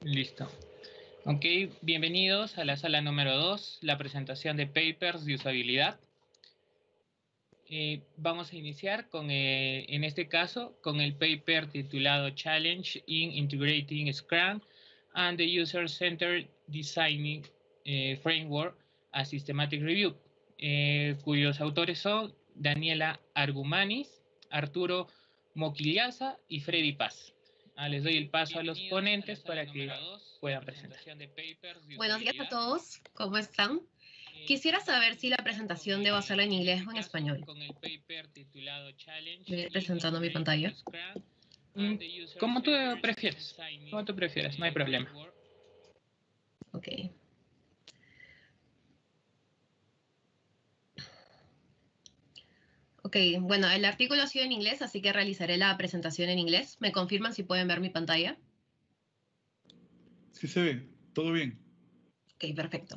Listo. Ok, bienvenidos a la sala número 2, la presentación de papers de usabilidad. Vamos a iniciar con, en este caso, con el paper titulado Challenge in Integrating Scrum and the User-Centered Designing Framework a Systematic Review, cuyos autores son Daniela Argumanis, Arturo Moquillaza y Freddy Paz. Les doy el paso a los ponentes para que puedan presentar. Buenos días a todos, ¿cómo están? Quisiera saber si la presentación debo hacerla en inglés o en español. Voy a ir presentando mi pantalla. Como tú prefieres, no hay problema. Ok. Ok, bueno, el artículo ha sido en inglés, así que realizaré la presentación en inglés. ¿Me confirman si pueden ver mi pantalla? Sí se ve, todo bien. Ok, perfecto.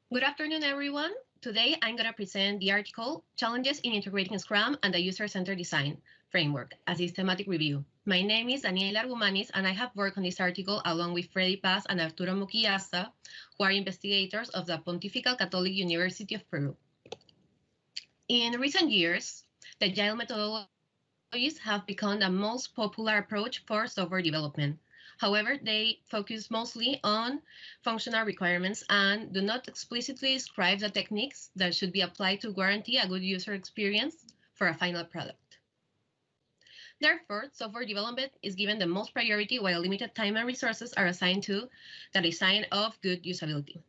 Good afternoon, everyone. Today, I'm going to present the article, Challenges in Integrating Scrum and the User-Centered Design Framework, a Systematic Review. My name is Daniela Argumanis, and I have worked on this article along with Freddy Paz and Arturo Moquillaza, who are investigators of the Pontifical Catholic University of Peru. In recent years, the Agile methodologies have become the most popular approach for software development. However, they focus mostly on functional requirements and do not explicitly describe the techniques that should be applied to guarantee a good user experience for a final product. Therefore, software development is given the most priority while limited time and resources are assigned to the design of good usability.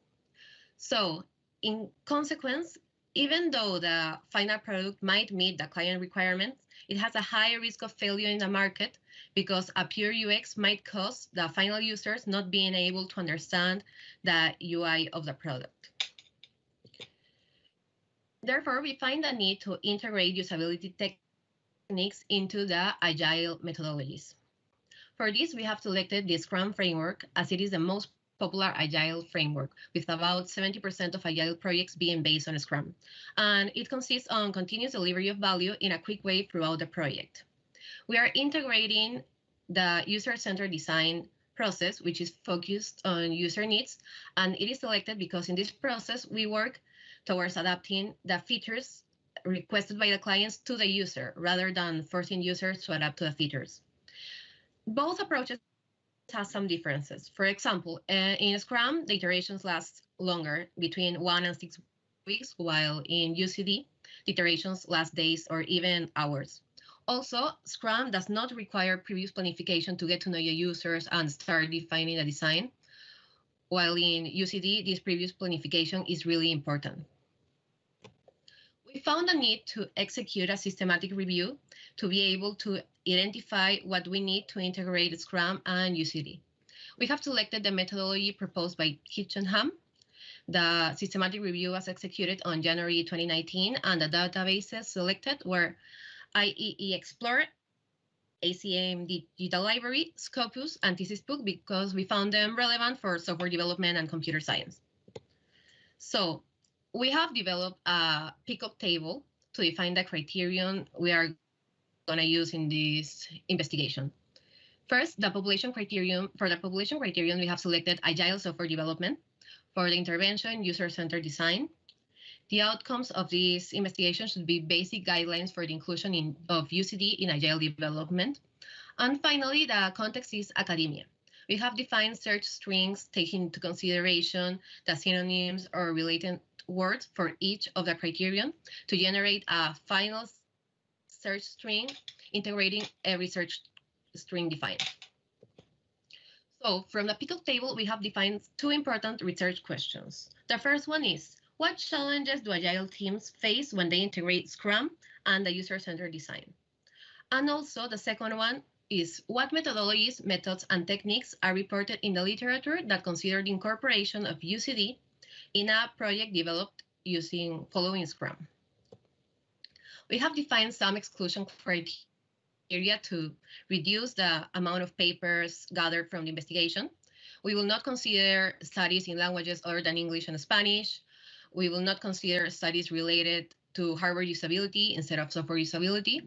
So, in consequence, even though the final product might meet the client requirements, it has a higher risk of failure in the market because a pure UX might cause the final users not being able to understand the UI of the product. Therefore, we find the need to integrate usability techniques into the Agile methodologies. For this, we have selected the Scrum framework as it is the most popular Agile framework, with about 70% of Agile projects being based on Scrum. And it consists on continuous delivery of value in a quick way throughout the project. We are integrating the user-centered design process, which is focused on user needs, and it is selected because in this process, we work towards adapting the features requested by the clients to the user, rather than forcing users to adapt to the features. Both approaches have some differences. For example, in Scrum, the iterations last longer, between 1 and 6 weeks, while in UCD, the iterations last days or even hours. Also, Scrum does not require previous planification to get to know your users and start defining a design, while in UCD, this previous planification is really important. We found a need to execute a systematic review to be able to identify what we need to integrate Scrum and UCD. We have selected the methodology proposed by Kitchenham. The systematic review was executed on January 2019, and the databases selected were IEE Explorer, ACM Digital Library, Scopus, and ThesisBook because we found them relevant for software development and computer science. So we have developed a pickup table to define the criterion we are going to use in this investigation. First, the population criterion. For the population criterion, we have selected Agile software development. For the intervention, user-centered design. The outcomes of this investigation should be basic guidelines for the inclusion of UCD in Agile development. And finally, the context is academia. We have defined search strings taking into consideration the synonyms or related words for each of the criterion to generate a final search string integrating every search string defined. So from the pickup table, we have defined two important research questions. The first one is, what challenges do Agile teams face when they integrate Scrum and the user-centered design? And also the second one is, what methodologies, methods, and techniques are reported in the literature that consider the incorporation of UCD in a project developed following Scrum? We have defined some exclusion criteria to reduce the amount of papers gathered from the investigation. We will not consider studies in languages other than English and Spanish. We will not consider studies related to hardware usability instead of software usability.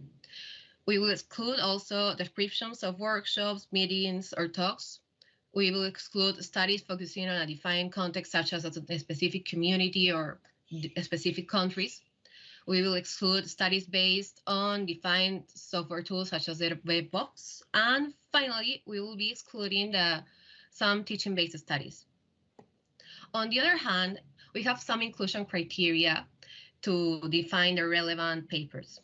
We will exclude also descriptions of workshops, meetings, or talks. We will exclude studies focusing on a defined context, such as a specific community or specific countries. We will exclude studies based on defined software tools, such as DevOps. And finally, we will be excluding some teaching-based studies. On the other hand, we have some inclusion criteria to define the relevant papers.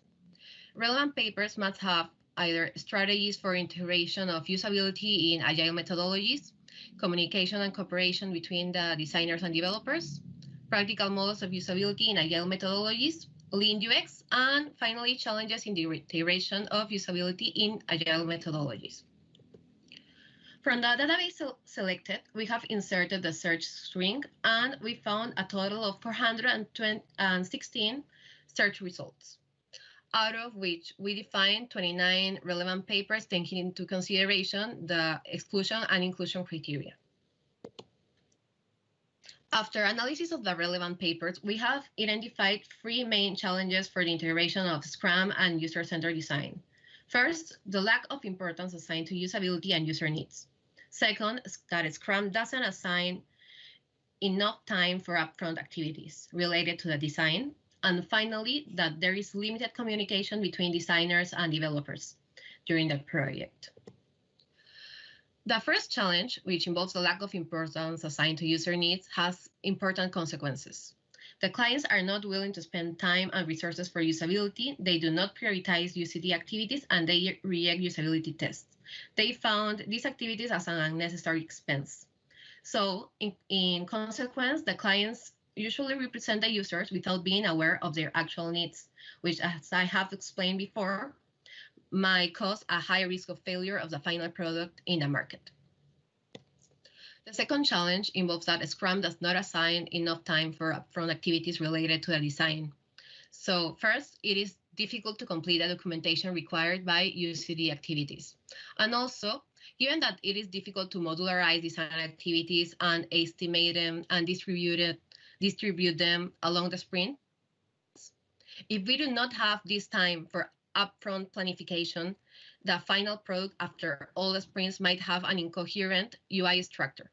Relevant papers must have either strategies for integration of usability in agile methodologies, communication and cooperation between the designers and developers, practical models of usability in agile methodologies, lean UX, and finally, challenges in the integration of usability in agile methodologies. From the database selected, we have inserted the search string, and we found a total of 416 search results, out of which we defined 29 relevant papers, taking into consideration the exclusion and inclusion criteria. After analysis of the relevant papers, we have identified 3 main challenges for the integration of Scrum and user-centered design. First, the lack of importance assigned to usability and user needs. Second, that Scrum doesn't assign enough time for upfront activities related to the design. And finally, that there is limited communication between designers and developers during the project. The first challenge, which involves the lack of importance assigned to user needs, has important consequences. The clients are not willing to spend time and resources for usability. They do not prioritize UCD activities, and they reject usability tests. They found these activities as an unnecessary expense. So in consequence, the clients usually represent the users without being aware of their actual needs, which, as I have explained before, might cause a high risk of failure of the final product in the market. The second challenge involves that Scrum does not assign enough time for upfront activities related to the design. So first, it is difficult to complete the documentation required by UCD activities. And also, given that it is difficult to modularize design activities and estimate them and distribute them along the sprint, if we do not have this time for upfront planification, the final product after all the sprints might have an incoherent UI structure.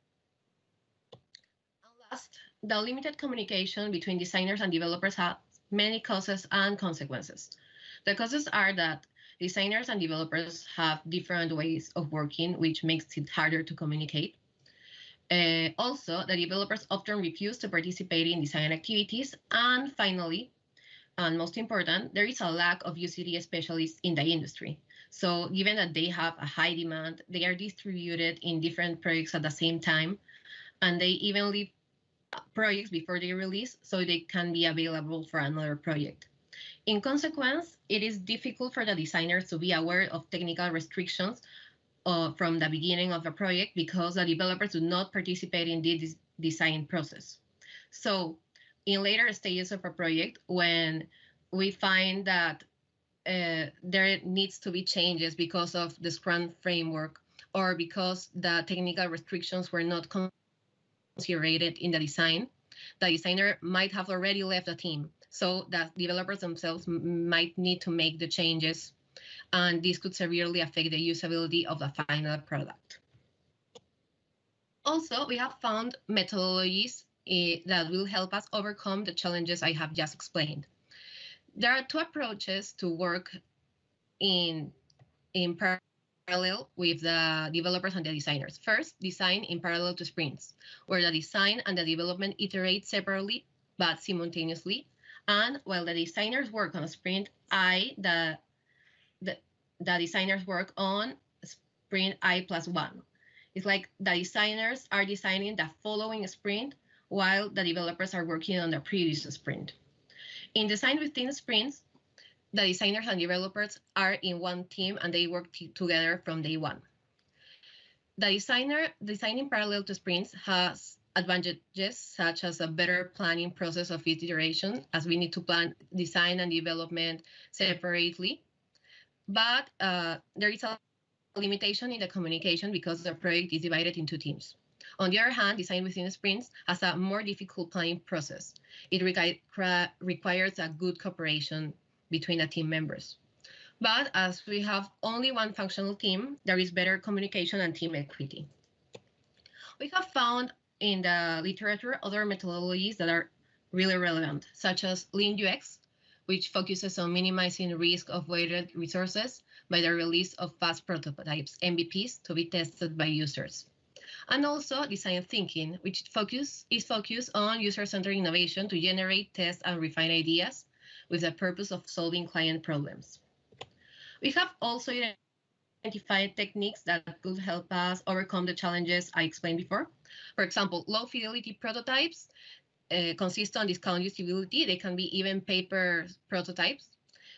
And last, the limited communication between designers and developers has many causes and consequences. The causes are that designers and developers have different ways of working, which makes it harder to communicate. Also, the developers often refuse to participate in design activities. And finally, and most important, there is a lack of UCD specialists in the industry. So given that they have a high demand, they are distributed in different projects at the same time, and they even leave projects before they release so they can be available for another project. In consequence, it is difficult for the designers to be aware of technical restrictions from the beginning of a project because the developers do not participate in the design process. So in later stages of a project, when we find that there needs to be changes because of the Scrum framework or because the technical restrictions were not considered in the design, the designer might have already left the team. So the developers themselves might need to make the changes, and this could severely affect the usability of the final product. Also, we have found methodologies that will help us overcome the challenges I have just explained. There are 2 approaches to work in parallel with the developers and the designers. First, design in parallel to sprints, where the design and the development iterate separately but simultaneously. And while the designers work on a sprint I, the designers work on sprint I+1. It's like the designers are designing the following sprint while the developers are working on the previous sprint. In design within sprints, the designers and developers are in one team and they work together from day one. The designing parallel to sprints has advantages such as a better planning process of each iteration, as we need to plan design and development separately. But there is a limitation in the communication because the project is divided into teams. On the other hand, design within sprints has a more difficult planning process. It requires a good cooperation between the team members. But as we have only one functional team, there is better communication and team equity. We have found in the literature other methodologies that are really relevant, such as Lean UX, which focuses on minimizing risk of weighted resources by the release of fast prototypes, MVPs, to be tested by users. And also design thinking, which is focused on user-centered innovation to generate, test, and refine ideas with the purpose of solving client problems. We have also identified techniques that could help us overcome the challenges I explained before. For example, low fidelity prototypes consist on discount usability. They can be even paper prototypes,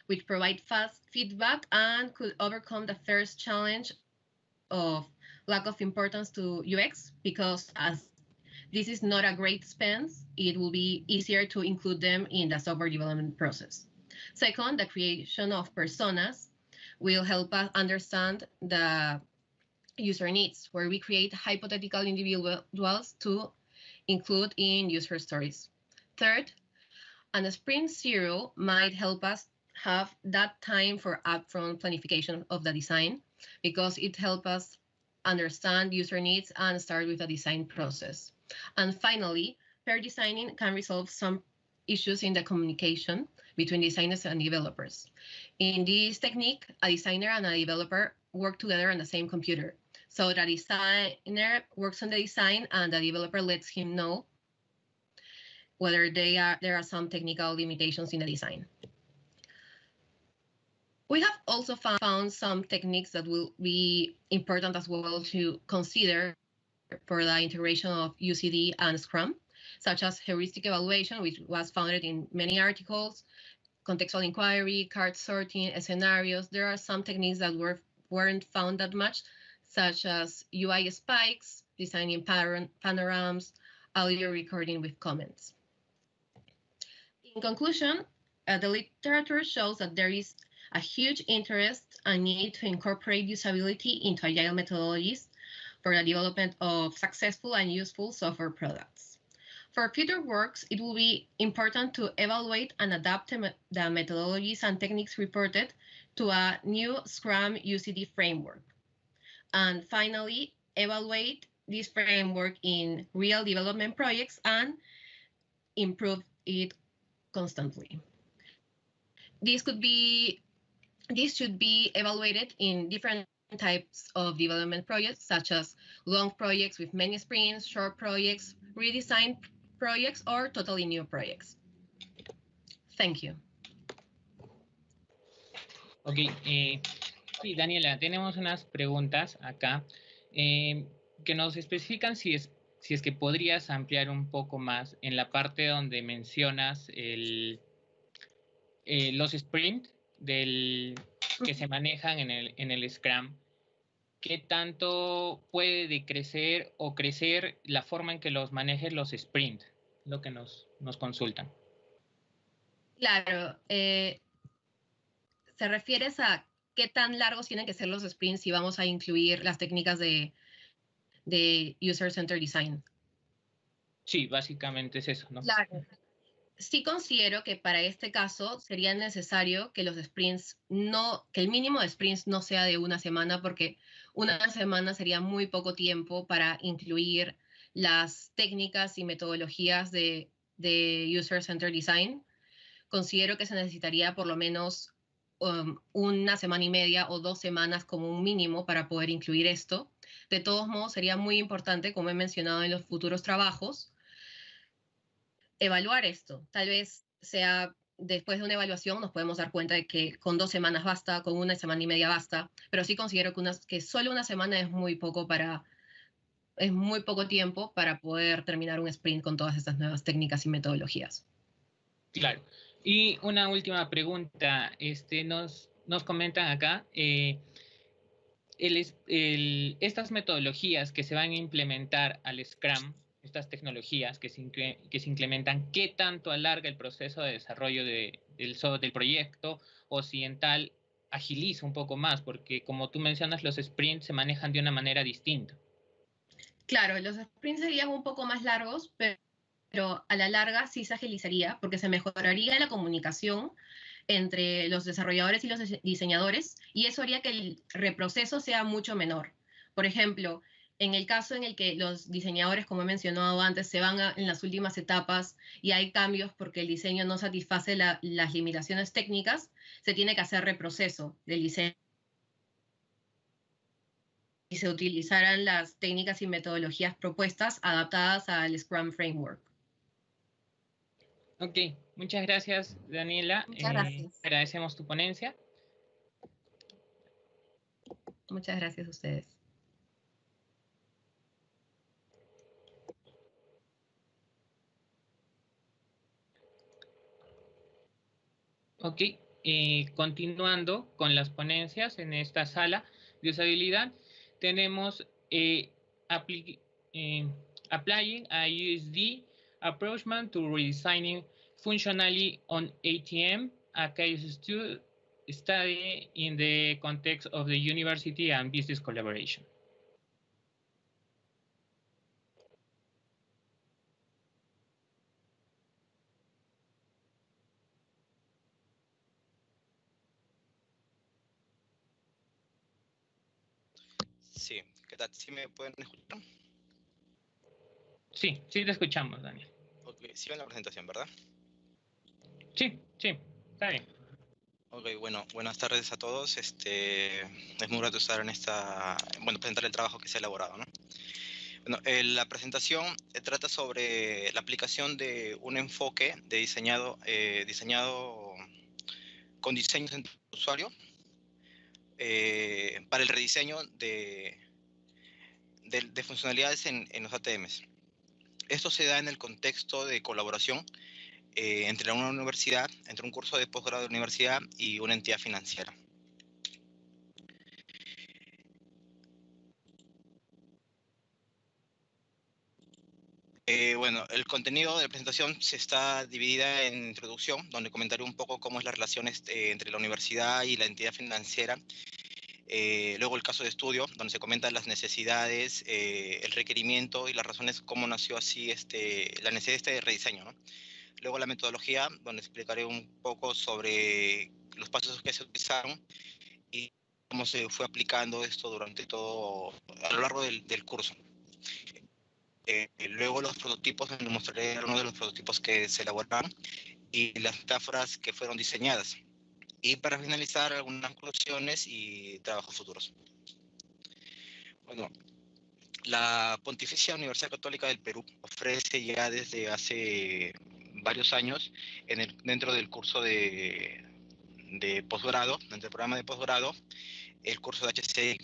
which provide fast feedback and could overcome the first challenge of lack of importance to UX, because as this is not a great expense, it will be easier to include them in the software development process. Second, the creation of personas will help us understand the user needs, where we create hypothetical individuals to include in user stories. Third, and a sprint zero might help us have that time for upfront planification of the design, because it helps us understand user needs and start with the design process. And finally, pair designing can resolve some issues in the communication between designers and developers. In this technique, a designer and a developer work together on the same computer. So the designer works on the design and the developer lets him know whether there are some technical limitations in the design. We have also found some techniques that will be important as well to consider for the integration of UCD and Scrum, such as heuristic evaluation, which was founded in many articles, contextual inquiry, card sorting, scenarios. There are some techniques that weren't found that much, such as UI spikes, designing panoramas, audio recording with comments. In conclusion, the literature shows that there is a huge interest and need to incorporate usability into agile methodologies for the development of successful and useful software products. For future works, it will be important to evaluate and adapt the methodologies and techniques reported to a new Scrum UCD framework. And finally, evaluate this framework in real development projects and improve it constantly. This should be evaluated in different types of development projects, such as long projects with many sprints, short projects, redesign projects, or totally new projects. Thank you. Ok, sí, Daniela, tenemos unas preguntas acá que nos especifican si es que podrías ampliar un poco más en la parte donde mencionas los sprints que se manejan en el Scrum. ¿Qué tanto puede decrecer o crecer la forma en que los manejes los sprints? Lo que nos consultan. Claro, ¿se refieres a qué tan largos tienen que ser los sprints si vamos a incluir las técnicas de User-Centered Design? Sí, básicamente es eso, ¿no? Claro. Sí considero que para este caso sería necesario que los sprints que el mínimo de sprints no sea de una semana, porque una semana sería muy poco tiempo para incluir las técnicas y metodologías de User-Centered Design. Considero que se necesitaría por lo menos una semana y media o 2 semanas como un mínimo para poder incluir esto. De todos modos, sería muy importante, como he mencionado en los futuros trabajos, evaluar esto. Tal vez sea después de una evaluación nos podemos dar cuenta de que con 2 semanas basta, con una semana y media basta, pero sí considero que solo una semana es muy poco tiempo para poder terminar un sprint con todas estas nuevas técnicas y metodologías. Claro. Y una última pregunta, nos comentan acá, estas metodologías que se van a implementar al Scrum, estas tecnologías que se implementan, ¿qué tanto alarga el proceso de desarrollo del proyecto, o si en tal agiliza un poco más? Porque como tú mencionas, los sprints se manejan de una manera distinta. Claro, los sprints serían un poco más largos, pero a la larga sí se agilizaría porque se mejoraría la comunicación entre los desarrolladores y los diseñadores, y eso haría que el reproceso sea mucho menor. Por ejemplo, en el caso en el que los diseñadores, como he mencionado antes, se van en las últimas etapas y hay cambios porque el diseño no satisface las limitaciones técnicas, se tiene que hacer reproceso del diseño y se utilizarán las técnicas y metodologías propuestas adaptadas al Scrum Framework. Ok, muchas gracias, Daniela. Muchas gracias. Agradecemos tu ponencia. Muchas gracias a ustedes. Ok, continuando con las ponencias en esta sala de usabilidad, tenemos Applying a USD Approachment to Redesigning Functionally on ATM, a case study in the context of the university and business collaboration. Sí, ¿qué tal? ¿Sí me pueden escuchar? Sí, sí te escuchamos, Daniel. Ok, sí ven la presentación, ¿verdad? Sí, sí, está bien. Ok, bueno, buenas tardes a todos. Es muy grato estar en presentar el trabajo que se ha elaborado, ¿no? Bueno, la presentación trata sobre la aplicación de un enfoque de diseñado con diseño centrado en el usuario para el rediseño de funcionalidades en los ATMs. Esto se da en el contexto de colaboración entre una universidad, entre un curso de posgrado de universidad y una entidad financiera. Bueno, el contenido de la presentación se está dividida en introducción, donde comentaré un poco cómo es la relación entre la universidad y la entidad financiera. Luego el caso de estudio, donde se comentan las necesidades, el requerimiento y las razones cómo nació así la necesidad de rediseño, ¿no? Luego la metodología, donde explicaré un poco sobre los pasos que se utilizaron y cómo se fue aplicando esto durante todo, a lo largo del curso. Luego los prototipos, les mostraré uno de los prototipos que se elaboraron y las metáforas que fueron diseñadas. Y para finalizar, algunas conclusiones y trabajos futuros. Bueno, la Pontificia Universidad Católica del Perú ofrece ya desde hace varios años dentro del curso de posgrado, dentro del programa de posgrado, el curso de HCI.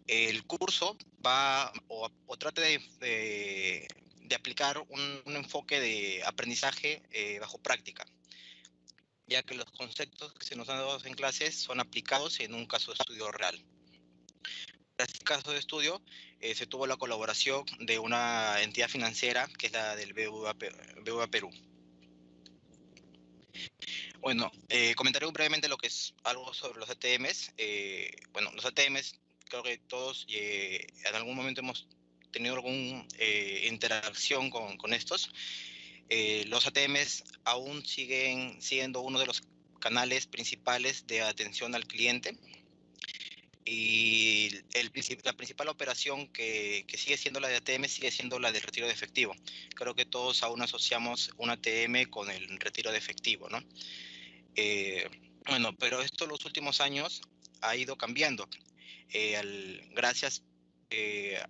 El curso va o trata de aplicar un enfoque de aprendizaje bajo práctica, ya que los conceptos que se nos han dado en clases son aplicados en un caso de estudio real. Para este caso de estudio se tuvo la colaboración de una entidad financiera que es la del BBVA Perú. Bueno, comentaré brevemente lo que es algo sobre los ATMs. Bueno, los ATMs, creo que todos en algún momento hemos tenido alguna interacción con estos. Los ATMs aún siguen siendo uno de los canales principales de atención al cliente. Y la principal operación que sigue siendo la de ATM sigue siendo la del retiro de efectivo. Creo que todos aún asociamos un ATM con el retiro de efectivo, ¿no? Bueno, pero esto en los últimos años ha ido cambiando. Gracias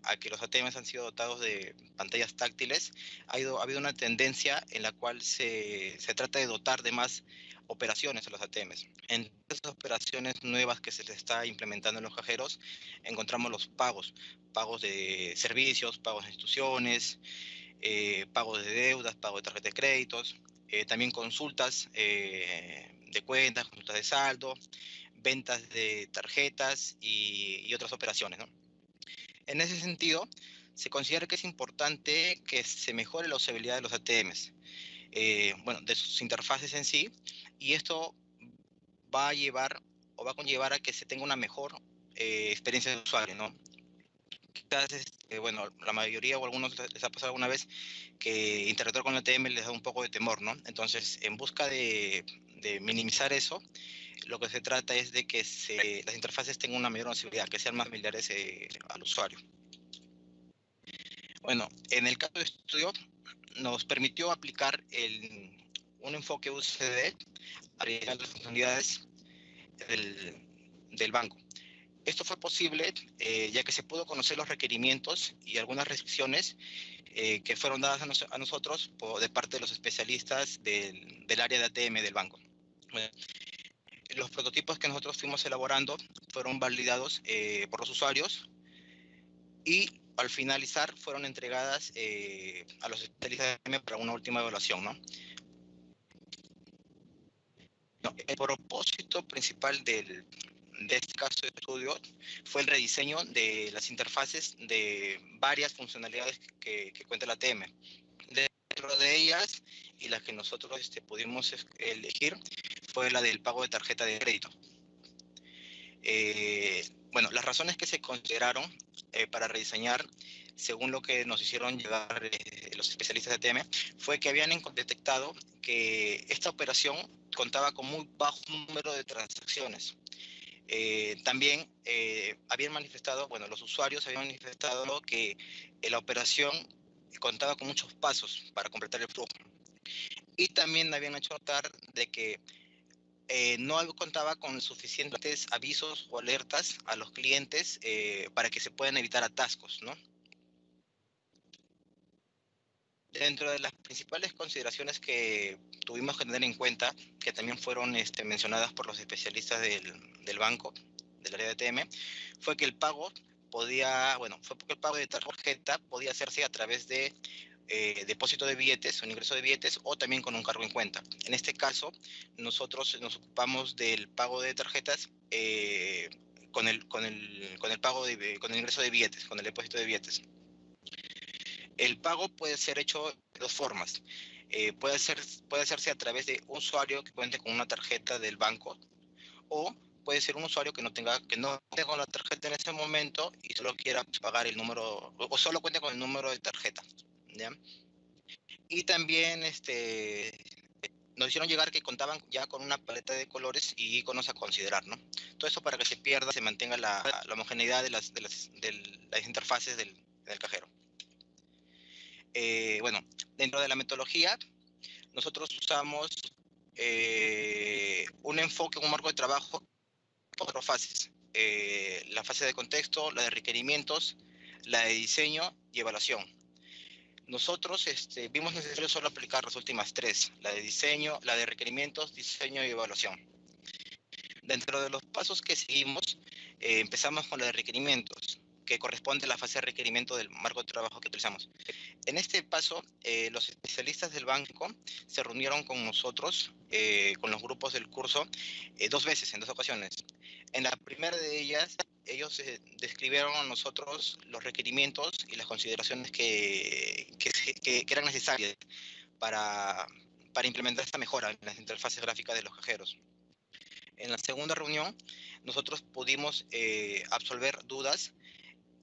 a que los ATMs han sido dotados de pantallas táctiles, ha habido una tendencia en la cual se trata de dotar de más operaciones a los ATMs. En esas operaciones nuevas que se les está implementando en los cajeros, encontramos los pagos de servicios, pagos de instituciones, pagos de deudas, pago de tarjetas de créditos, también consultas de cuentas, consultas de saldo, ventas de tarjetas y otras operaciones, ¿no? En ese sentido, se considera que es importante que se mejore la usabilidad de los ATMs, bueno, de sus interfaces en sí, y esto va a conllevar a que se tenga una mejor experiencia de usuario, ¿no? quizás, bueno, la mayoría o algunos les ha pasado alguna vez que interactuar con la ATM les da un poco de temor, ¿no? Entonces, en busca de minimizar eso, lo que se trata es de que las interfaces tengan una mayor accesibilidad, que sean más familiares al usuario. Bueno, en el caso de estudio, nos permitió aplicar un enfoque UCD a las funcionalidades del banco. Esto fue posible ya que se pudo conocer los requerimientos y algunas restricciones que fueron dadas a nosotros de parte de los especialistas del área de ATM del banco. Bueno, los prototipos que nosotros fuimos elaborando fueron validados por los usuarios y al finalizar fueron entregadas a los especialistas de ATM para una última evaluación, ¿no? El propósito principal de este caso de estudio fue el rediseño de las interfaces de varias funcionalidades que cuenta la ATM. Dentro de ellas, y la que nosotros pudimos elegir, fue la del pago de tarjeta de crédito. Bueno, las razones que se consideraron para rediseñar, según lo que nos hicieron llegar los especialistas de ATM, fue que habían detectado que esta operación contaba con muy bajo número de transacciones. También habían manifestado, bueno, los usuarios habían manifestado que la operación contaba con muchos pasos para completar el flujo. Y también habían hecho notar de que no contaba con suficientes avisos o alertas a los clientes para que se puedan evitar atascos, ¿no? Dentro de las principales consideraciones que tuvimos que tener en cuenta, que también fueron mencionadas por los especialistas del banco, del área de ATM, fue que el pago de tarjeta podía hacerse a través de depósito de billetes, un ingreso de billetes, o también con un cargo en cuenta. En este caso, nosotros nos ocupamos del pago de tarjetas con el ingreso de billetes, con el depósito de billetes. El pago puede ser hecho de dos formas. Puede hacerse a través de un usuario que cuente con una tarjeta del banco, o puede ser un usuario que no tenga la tarjeta en ese momento y solo quiera pagar el número, o solo cuente con el número de tarjeta, ¿ya? Y también nos hicieron llegar que contaban ya con una paleta de colores y iconos a considerar, ¿no? Todo eso para que se mantenga la homogeneidad de las interfaces del cajero. Bueno, dentro de la metodología, nosotros usamos un enfoque, un marco de trabajo, 4 fases. La fase de contexto, la de requerimientos, la de diseño y evaluación. Nosotros vimos necesario solo aplicar las últimas 3, la de diseño, la de requerimientos, diseño y evaluación. Dentro de los pasos que seguimos, empezamos con la de requerimientos, que corresponde a la fase de requerimiento del marco de trabajo que utilizamos. En este paso, los especialistas del banco se reunieron con nosotros, con los grupos del curso, 2 veces, en 2 ocasiones. En la primera de ellas, ellos describieron a nosotros los requerimientos y las consideraciones que eran necesarias para implementar esta mejora en las interfaces gráficas de los cajeros. En la segunda reunión, nosotros pudimos absolver dudas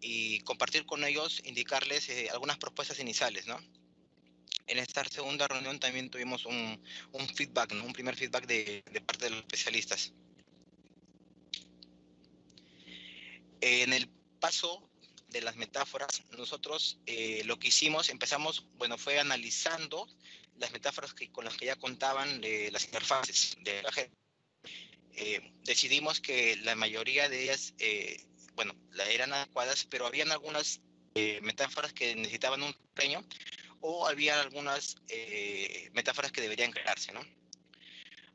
y compartir con ellos, indicarles algunas propuestas iniciales, ¿no? En esta segunda reunión también tuvimos un feedback, ¿no? Un primer feedback de parte de los especialistas. En el paso de las metáforas, nosotros lo que hicimos, fue analizando las metáforas con las que ya contaban las interfaces de la gente. Decidimos que la mayoría de ellas, eran adecuadas, pero habían algunas metáforas que necesitaban un diseño, o había algunas metáforas que deberían crearse, ¿no?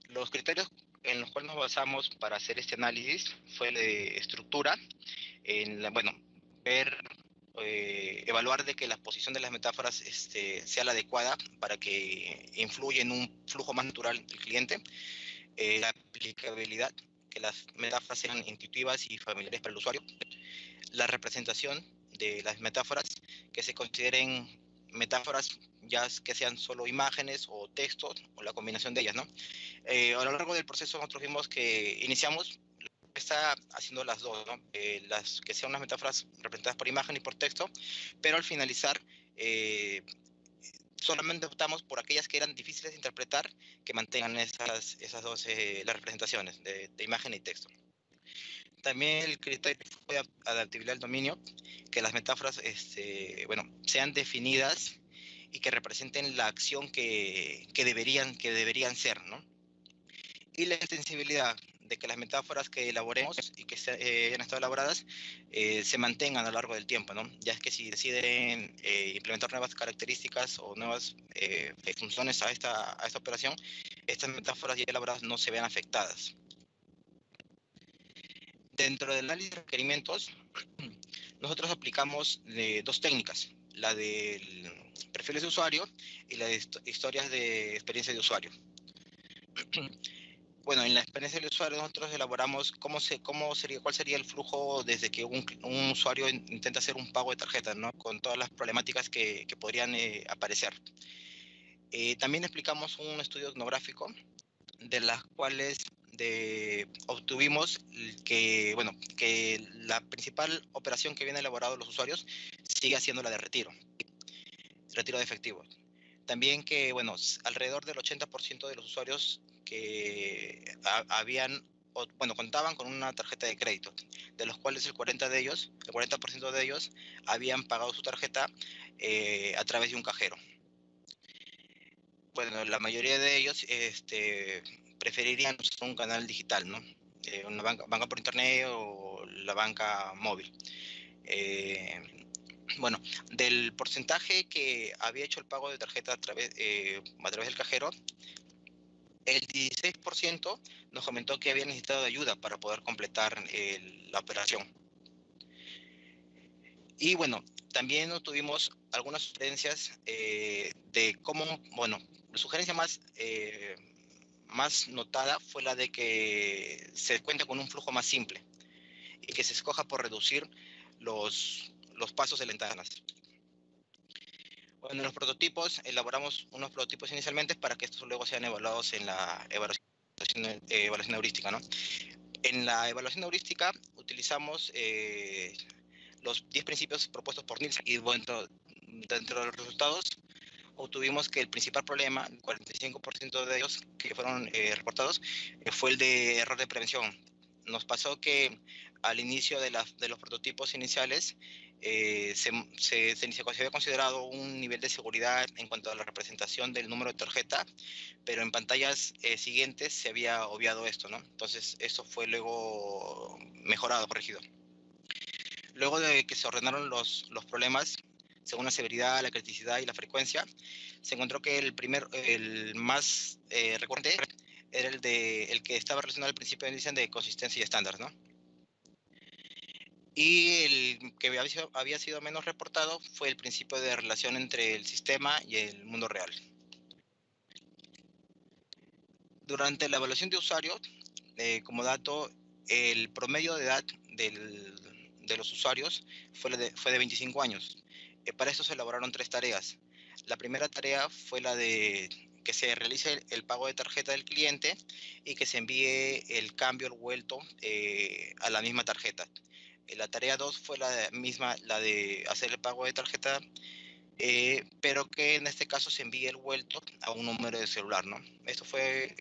Los criterios en los cuales nos basamos para hacer este análisis fue el de estructura, evaluar de que la posición de las metáforas sea la adecuada para que influya en un flujo más natural del cliente, la aplicabilidad, que las metáforas sean intuitivas y familiares para el usuario, la representación de las metáforas, que se consideren metáforas ya que sean solo imágenes o textos o la combinación de ellas, ¿no? A lo largo del proceso nosotros vimos que iniciamos, los está haciendo las dos, ¿no? Las que sean unas metáforas representadas por imagen y por texto, pero al finalizar solamente optamos por aquellas que eran difíciles de interpretar, que mantengan esas dos las representaciones de imagen y texto. También el criterio fue de adaptabilidad del dominio, que las metáforas sean definidas y que representen la acción que deberían ser, ¿no? Y la extensibilidad de que las metáforas que elaboremos y que hayan estado elaboradas se mantengan a lo largo del tiempo, ¿no? Ya es que si deciden implementar nuevas características o nuevas funciones a esta operación, estas metáforas ya elaboradas no se vean afectadas. Dentro del análisis de requerimientos, nosotros aplicamos dos técnicas, la de perfiles de usuario y la de historias de experiencia de usuario. Bueno, en la experiencia del usuario nosotros elaboramos cuál sería el flujo desde que un usuario intenta hacer un pago de tarjeta, ¿no? Con todas las problemáticas que podrían aparecer. También explicamos un estudio etnográfico de las cuales obtuvimos que la principal operación que vienen elaborado los usuarios sigue siendo la de retiro de efectivo. También que, bueno, alrededor del 80% de los usuarios que contaban con una tarjeta de crédito, de los cuales el 40% de ellos habían pagado su tarjeta a través de un cajero. Bueno, la mayoría de ellos preferirían usar un canal digital, ¿no? Una banca por internet o la banca móvil. Bueno, del porcentaje que había hecho el pago de tarjeta a través del cajero, el 16% nos comentó que había necesitado de ayuda para poder completar la operación. Y bueno, también tuvimos algunas sugerencias de cómo, bueno, la sugerencia más notada fue la de que se cuente con un flujo más simple y que se escoja por reducir los pasos de ventanas. Bueno, en los prototipos elaboramos unos prototipos inicialmente para que estos luego sean evaluados en la evaluación heurística, ¿no? En la evaluación heurística utilizamos los 10 principios propuestos por Nielsen y dentro de los resultados obtuvimos que el principal problema, el 45% de ellos que fueron reportados, fue el de error de prevención. Nos pasó que al inicio de los prototipos iniciales se había considerado un nivel de seguridad en cuanto a la representación del número de tarjeta, pero en pantallas siguientes se había obviado esto, ¿no? Entonces, eso fue luego mejorado, corregido. Luego de que se ordenaron los problemas, según la severidad, la criticidad y la frecuencia, se encontró que el más recurrente era el que estaba relacionado al principio de Nielsen de consistencia y estándar, ¿no? Y el que había sido menos reportado fue el principio de relación entre el sistema y el mundo real. Durante la evaluación de usuario, como dato, el promedio de edad de los usuarios fue de 25 años. Para eso se elaboraron 3 tareas. La primera tarea fue la de que se realice el pago de tarjeta del cliente y que se envíe el cambio, el vuelto, a la misma tarjeta. La tarea 2 fue la de hacer el pago de tarjeta, pero que en este caso se envíe el vuelto a un número de celular, ¿no? Esto fue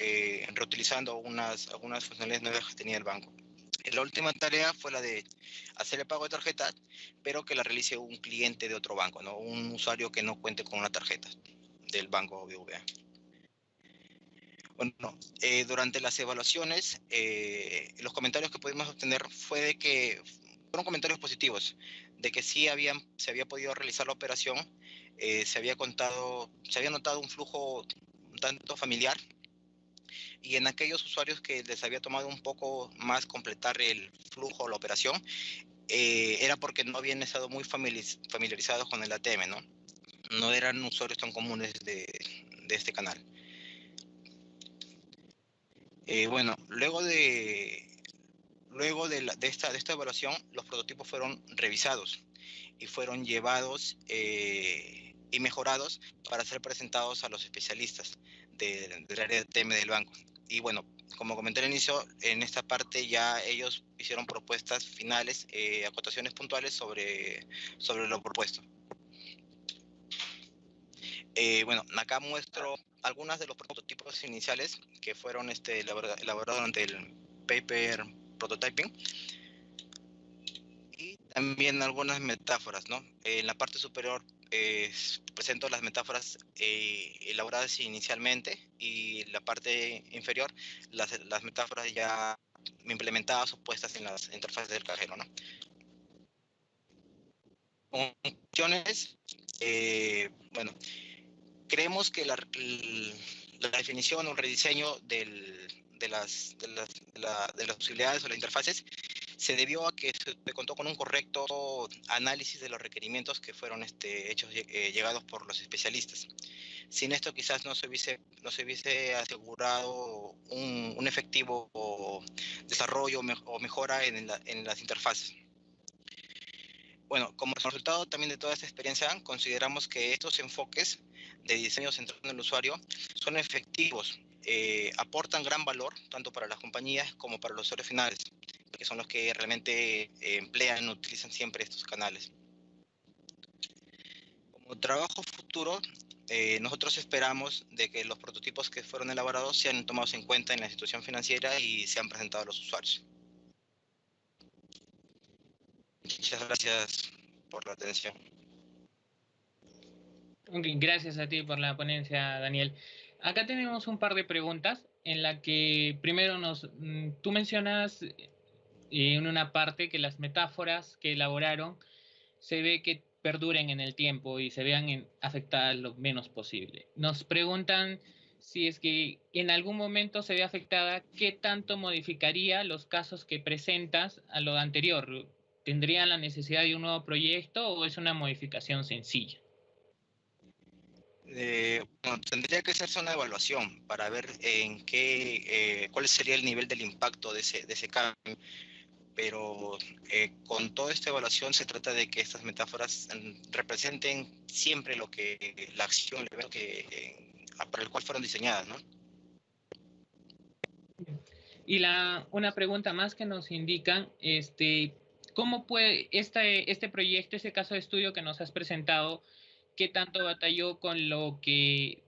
reutilizando algunas funcionalidades nuevas que tenía el banco. La última tarea fue la de hacer el pago de tarjeta, pero que la realice un cliente de otro banco, ¿no? Un usuario que no cuente con una tarjeta del banco BBVA. Bueno, durante las evaluaciones, los comentarios que pudimos obtener fueron comentarios positivos, de que sí se había podido realizar la operación, se había notado un flujo un tanto familiar, y en aquellos usuarios que les había tomado un poco más completar el flujo o la operación, era porque no habían estado muy familiarizados con el ATM, ¿no? No eran usuarios tan comunes de este canal. Bueno, luego de esta evaluación, los prototipos fueron revisados y fueron llevados y mejorados para ser presentados a los especialistas del área de ATM del banco. Y bueno, como comenté al inicio, en esta parte ya ellos hicieron propuestas finales, acotaciones puntuales sobre lo propuesto. Bueno, acá muestro algunos de los prototipos iniciales que fueron elaborados durante el paper prototyping, y también algunas metáforas, ¿no? En la parte superior presento las metáforas elaboradas inicialmente, y en la parte inferior las metáforas ya implementadas o puestas en las interfaces del cajero, ¿no? Conclusiones, bueno, creemos que la definición o el rediseño de las posibilidades o las interfaces se debió a que se contó con un correcto análisis de los requerimientos que fueron llegados por los especialistas. Sin esto quizás no se hubiese asegurado un efectivo desarrollo o mejora en las interfaces. Bueno, como resultado también de toda esta experiencia, consideramos que estos enfoques de diseño centrado en el usuario son efectivos, aportan gran valor tanto para las compañías como para los usuarios finales, que son los que realmente emplean, utilizan siempre estos canales. Como trabajo futuro, nosotros esperamos de que los prototipos que fueron elaborados sean tomados en cuenta en la institución financiera y sean presentados a los usuarios. Muchas gracias por la atención. Okay, gracias a ti por la ponencia, Daniel. Acá tenemos un par de preguntas en la que primero tú mencionas en una parte que las metáforas que elaboraron se ve que perduren en el tiempo y se vean afectadas lo menos posible. Nos preguntan si es que en algún momento se ve afectada, ¿qué tanto modificaría los casos que presentas a lo anterior? ¿Tendrían la necesidad de un nuevo proyecto o es una modificación sencilla? Bueno, tendría que hacerse una evaluación para ver cuál sería el nivel del impacto de ese cambio, pero con toda esta evaluación se trata de que estas metáforas representen siempre la acción, el evento para el cual fueron diseñadas, ¿no? Y una pregunta más que nos indican, ¿cómo puede este proyecto, este caso de estudio que nos has presentado, qué tanto batalló con lo que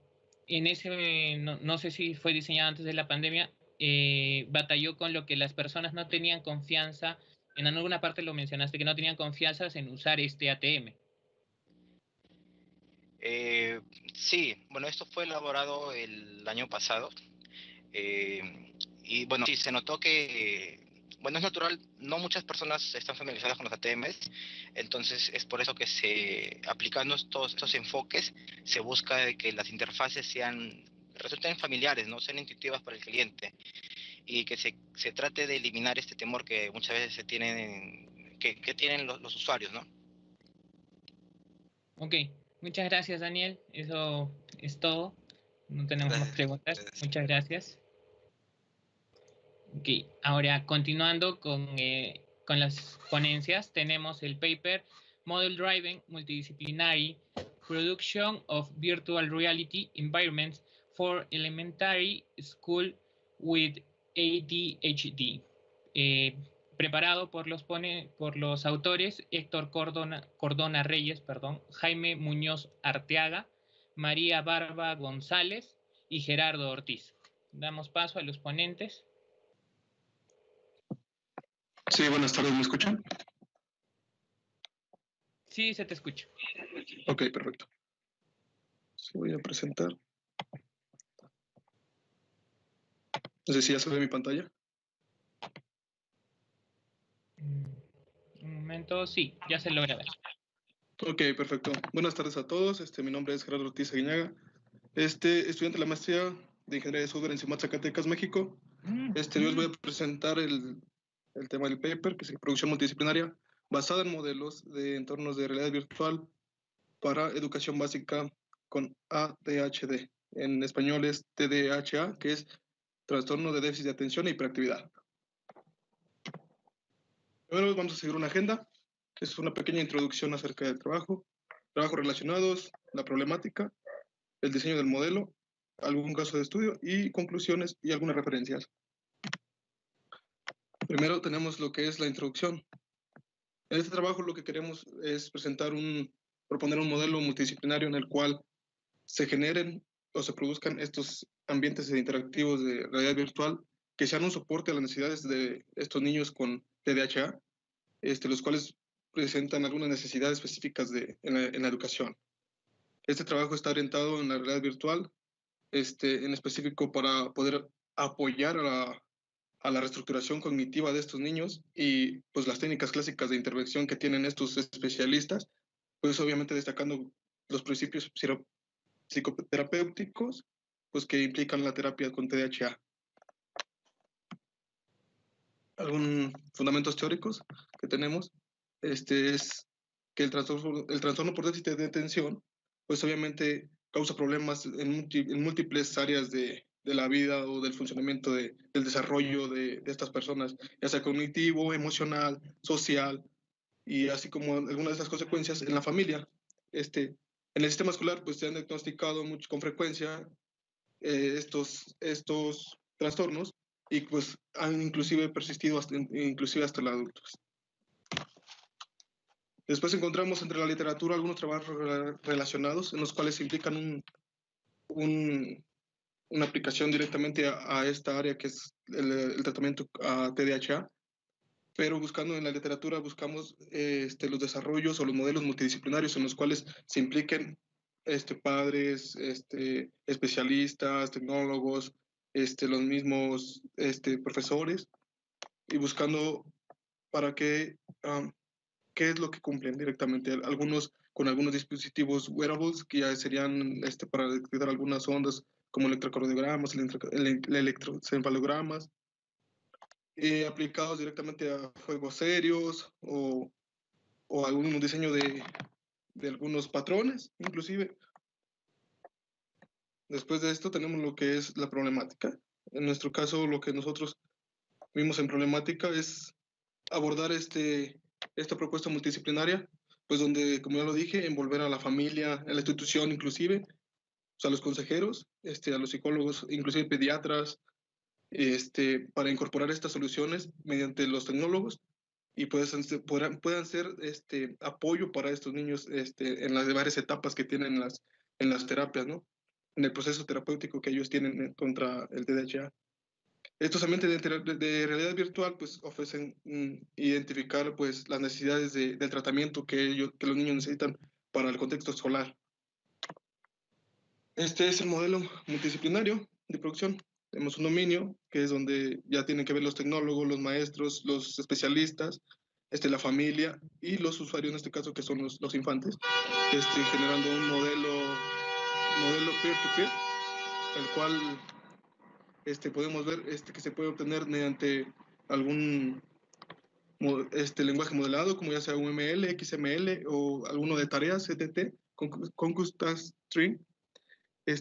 no sé si fue diseñado antes de la pandemia, batalló con lo que las personas no tenían confianza, en alguna parte lo mencionaste, que no tenían confianza en usar este ATM? Sí, bueno, esto fue elaborado el año pasado, y bueno, sí, se notó que, bueno, es natural, no muchas personas están familiarizadas con los ATMs, entonces es por eso que aplicando estos enfoques, se busca de que las interfaces resulten familiares, no sean intuitivas para el cliente, y que se trate de eliminar este temor que muchas veces que tienen los usuarios, ¿no? Ok, muchas gracias, Daniel. Eso es todo. No tenemos más preguntas. Muchas gracias. Ok, ahora continuando con las ponencias, tenemos el paper Model Driven Multidisciplinary Production of Virtual Reality Environments for Elementary School with ADHD. Preparado por los autores Héctor Cordona Reyes, Jaime Muñoz Arteaga, María Barba González y Gerardo Ortiz. Damos paso a los ponentes. Sí, buenas tardes, ¿me escuchan? Sí, se te escucha. Ok, perfecto. Sí, voy a presentar. No sé si ya se ve mi pantalla. Un momento, sí, ya se logra ver. Ok, perfecto. Buenas tardes a todos. Mi nombre es Gerardo Ortiz Aguinaga, estudiante de la maestría de Ingeniería de Software en CIMAT, Zacatecas, México. Yo les voy a presentar el tema del paper, que es producción multidisciplinaria basada en modelos de entornos de realidad virtual para educación básica con ADHD. En español es TDAH, que es trastorno de déficit de atención e hiperactividad. Primero vamos a seguir una agenda, que es una pequeña introducción acerca del trabajos relacionados, la problemática, el diseño del modelo, algún caso de estudio y conclusiones y algunas referencias. Primero tenemos lo que es la introducción. En este trabajo lo que queremos es proponer un modelo multidisciplinario en el cual se generen o se produzcan estos ambientes interactivos de realidad virtual que sean un soporte a las necesidades de estos niños con TDAH, los cuales presentan algunas necesidades específicas en la educación. Este trabajo está orientado en la realidad virtual, en específico para poder apoyar a la reestructuración cognitiva de estos niños y pues las técnicas clásicas de intervención que tienen estos especialistas, pues obviamente destacando los principios psicoterapéuticos pues que implican la terapia con TDAH. Algunos fundamentos teóricos que tenemos es que el trastorno por déficit de atención pues obviamente causa problemas en múltiples áreas de la vida o del funcionamiento del desarrollo de estas personas, ya sea cognitivo, emocional, social, y así como algunas de estas consecuencias en la familia. En el sistema escolar pues se han diagnosticado con frecuencia estos trastornos y pues han inclusive persistido inclusive hasta los adultos. Después encontramos entre la literatura algunos trabajos relacionados en los cuales implican una aplicación directamente a esta área que es el tratamiento a TDAH, pero buscando en la literatura buscamos los desarrollos o los modelos multidisciplinarios en los cuales se impliquen padres, especialistas, tecnólogos, los mismos profesores, y buscando para qué es lo que cumplen directamente. Algunos con algunos dispositivos wearables que ya serían para detectar algunas ondas como electrocardiogramas, electroencefalogramas, aplicados directamente a juegos serios o algún diseño de algunos patrones, inclusive. Después de esto tenemos lo que es la problemática. En nuestro caso, lo que nosotros vimos en problemática es abordar esta propuesta multidisciplinaria, pues donde, como ya lo dije, envolver a la familia, a la institución inclusive, o sea, a los consejeros, a los psicólogos, inclusive pediatras, para incorporar estas soluciones mediante los tecnólogos y puedan ser apoyo para estos niños en las varias etapas que tienen en las terapias, ¿no? En el proceso terapéutico que ellos tienen contra el TDAH. Estos ambientes de realidad virtual pues ofrecen identificar pues las necesidades del tratamiento que los niños necesitan para el contexto escolar. Este es el modelo multidisciplinario de producción. Tenemos un dominio que es donde ya tienen que ver los tecnólogos, los maestros, los especialistas, la familia y los usuarios en este caso que son los infantes, generando un modelo peer-to-peer, el cual podemos ver que se puede obtener mediante algún lenguaje modelado, como ya sea UML, XML o alguno de tareas, CTT, Conquest String,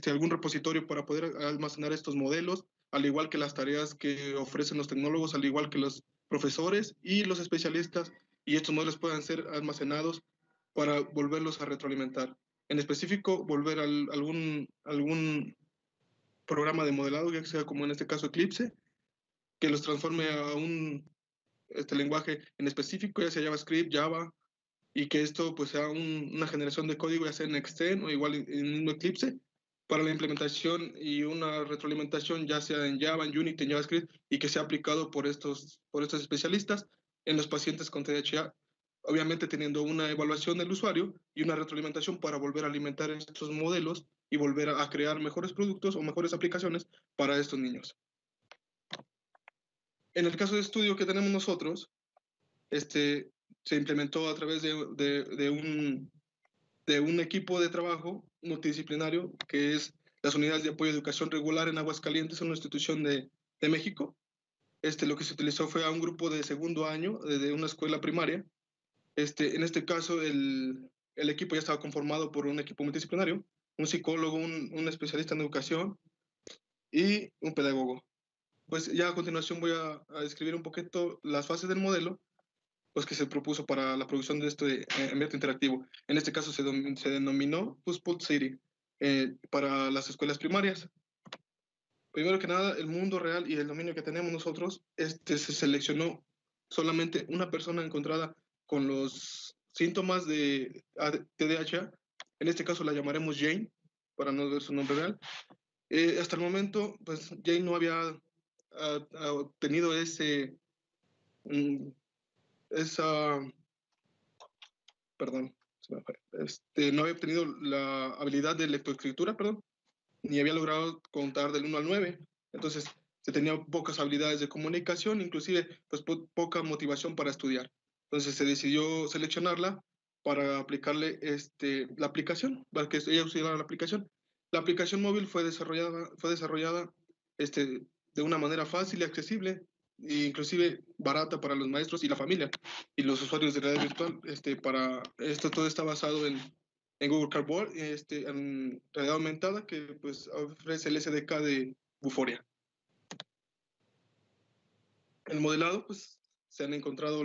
algún repositorio para poder almacenar estos modelos, al igual que las tareas que ofrecen los tecnólogos, al igual que los profesores y los especialistas, y estos modelos puedan ser almacenados para volverlos a retroalimentar. En específico, volver a algún programa de modelado, ya sea como en este caso Eclipse, que los transforme a un lenguaje en específico, ya sea JavaScript, Java, y que esto pues sea una generación de código, ya sea en Extend o igual en un Eclipse, para la implementación y una retroalimentación, ya sea en Java, en Unity, en JavaScript, y que sea aplicado por estos especialistas en los pacientes con TDAH, obviamente teniendo una evaluación del usuario y una retroalimentación para volver a alimentar estos modelos y volver a crear mejores productos o mejores aplicaciones para estos niños. En el caso de estudio que tenemos nosotros, se implementó a través de un equipo de trabajo multidisciplinario que es las unidades de apoyo a educación regular en Aguascalientes, una institución de México. Lo que se utilizó fue a un grupo de segundo año de una escuela primaria. En este caso, el equipo ya estaba conformado por un equipo multidisciplinario, un psicólogo, un especialista en educación y un pedagogo. Pues ya a continuación voy a describir un poquito las fases del modelo pues, que se propuso para la producción de este ambiente interactivo. En este caso se denominó Puzzle City para las escuelas primarias. Primero que nada, el mundo real y el dominio que tenemos nosotros, se seleccionó solamente una persona encontrada con los síntomas de TDAH. En este caso la llamaremos Jane, para no ver su nombre real. Hasta el momento, pues Jane no había obtenido esa, perdón, no había obtenido la habilidad de lectoescritura, perdón, ni había logrado contar del 1 al 9. Entonces, se tenía pocas habilidades de comunicación, inclusive pues poca motivación para estudiar. Entonces, se decidió seleccionarla para aplicarle la aplicación, para que ella usara la aplicación. La aplicación móvil fue desarrollada de una manera fácil y accesible, e inclusive barata para los maestros y la familia y los usuarios de realidad virtual. Para esto todo está basado en Google Cardboard, en realidad aumentada, que pues ofrece el SDK de Vuforia. El modelado, pues se han encontrado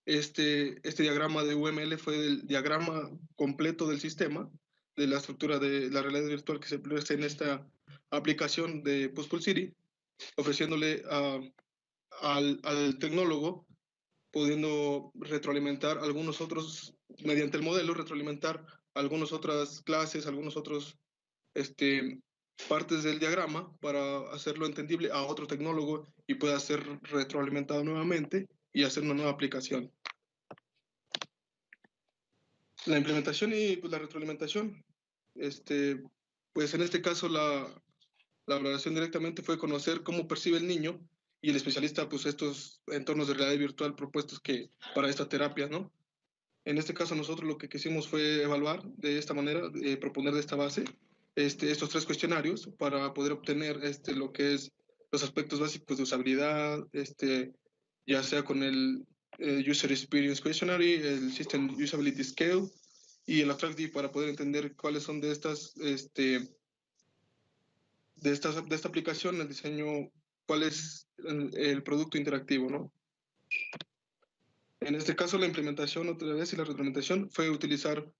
este diagrama de UML fue el diagrama completo del sistema, de la estructura de la realidad virtual que se ofrece en esta aplicación de Puzzle City, ofreciéndole al tecnólogo, pudiendo retroalimentar algunos otros, mediante el modelo, retroalimentar algunas otras clases, algunos otros partes del diagrama para hacerlo entendible a otro tecnólogo y pueda ser retroalimentado nuevamente y hacer una nueva aplicación. La implementación y pues, la retroalimentación, pues en este caso la valoración directamente fue conocer cómo percibe el niño y el especialista pues estos entornos de realidad virtual propuestos para esta terapia, ¿no? En este caso nosotros lo que quisimos fue evaluar de esta manera, proponer de esta base estos 3 cuestionarios para poder obtener lo que es los aspectos básicos de usabilidad, ya sea con el User Experience Questionary, el System Usability Scale y el AttractD para poder entender cuáles son de esta aplicación, el diseño, cuál es el producto interactivo, ¿no? En este caso, la implementación otra vez y la retroalimentación fue utilizar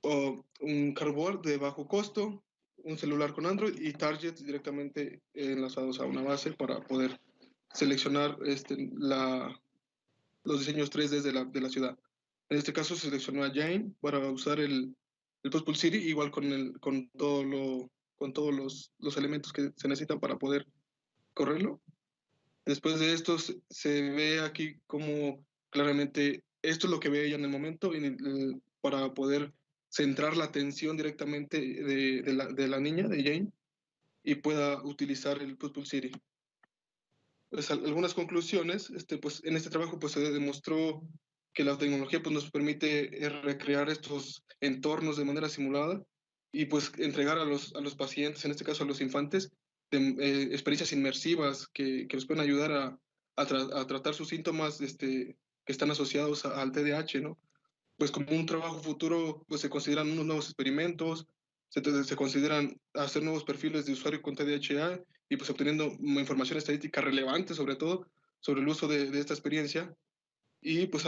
un cardboard de bajo costo, un celular con Android y targets directamente enlazados a una base para poder seleccionar los diseños 3D de la ciudad. En este caso, se seleccionó a Jane para usar el Puzzle City, igual con todos los elementos que se necesitan para poder correrlo. Después de esto se ve aquí como claramente esto es lo que ve ella en el momento para poder centrar la atención directamente de la niña, de Jane, y pueda utilizar el Puzzle City. Pues algunas conclusiones, pues en este trabajo pues se demostró que la tecnología pues nos permite recrear estos entornos de manera simulada y pues entregar a los pacientes, en este caso a los infantes, experiencias inmersivas que les pueden ayudar a tratar sus síntomas que están asociados al TDAH, ¿no? Pues como un trabajo futuro, pues se consideran unos nuevos experimentos, se consideran hacer nuevos perfiles de usuario con TDAH y pues obteniendo información estadística relevante sobre todo sobre el uso de esta experiencia y pues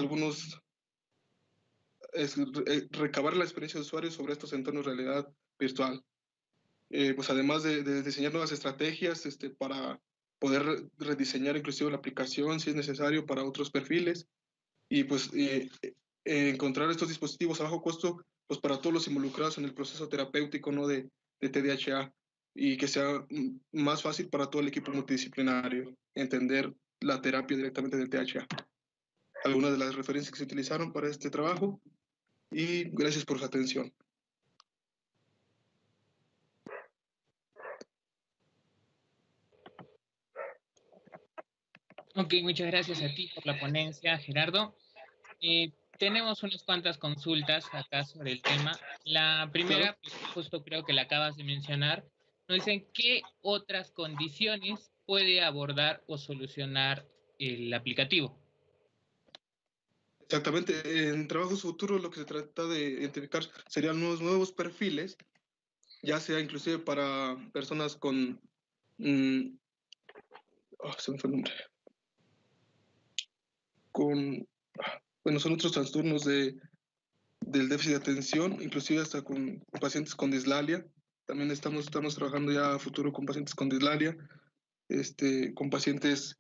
recabar la experiencia de usuario sobre estos entornos de realidad virtual. Pues además de diseñar nuevas estrategias para poder rediseñar inclusive la aplicación si es necesario para otros perfiles y pues encontrar estos dispositivos a bajo costo pues para todos los involucrados en el proceso terapéutico, ¿no? de TDAH y que sea más fácil para todo el equipo multidisciplinario entender la terapia directamente del TDAH. Algunas de las referencias que se utilizaron para este trabajo y gracias por su atención. Ok, muchas gracias a ti por la ponencia, Gerardo. Tenemos unas cuantas consultas acá sobre el tema. La primera, pues, justo creo que la acabas de mencionar, nos dicen qué otras condiciones puede abordar o solucionar el aplicativo. Exactamente, en trabajos futuros lo que se trata de identificar serían nuevos perfiles, ya sea inclusive para personas con... se me fue el nombre. Bueno, son otros trastornos del déficit de atención, inclusive hasta con pacientes con dislalia, También estamos trabajando ya a futuro con pacientes con dislalia, con pacientes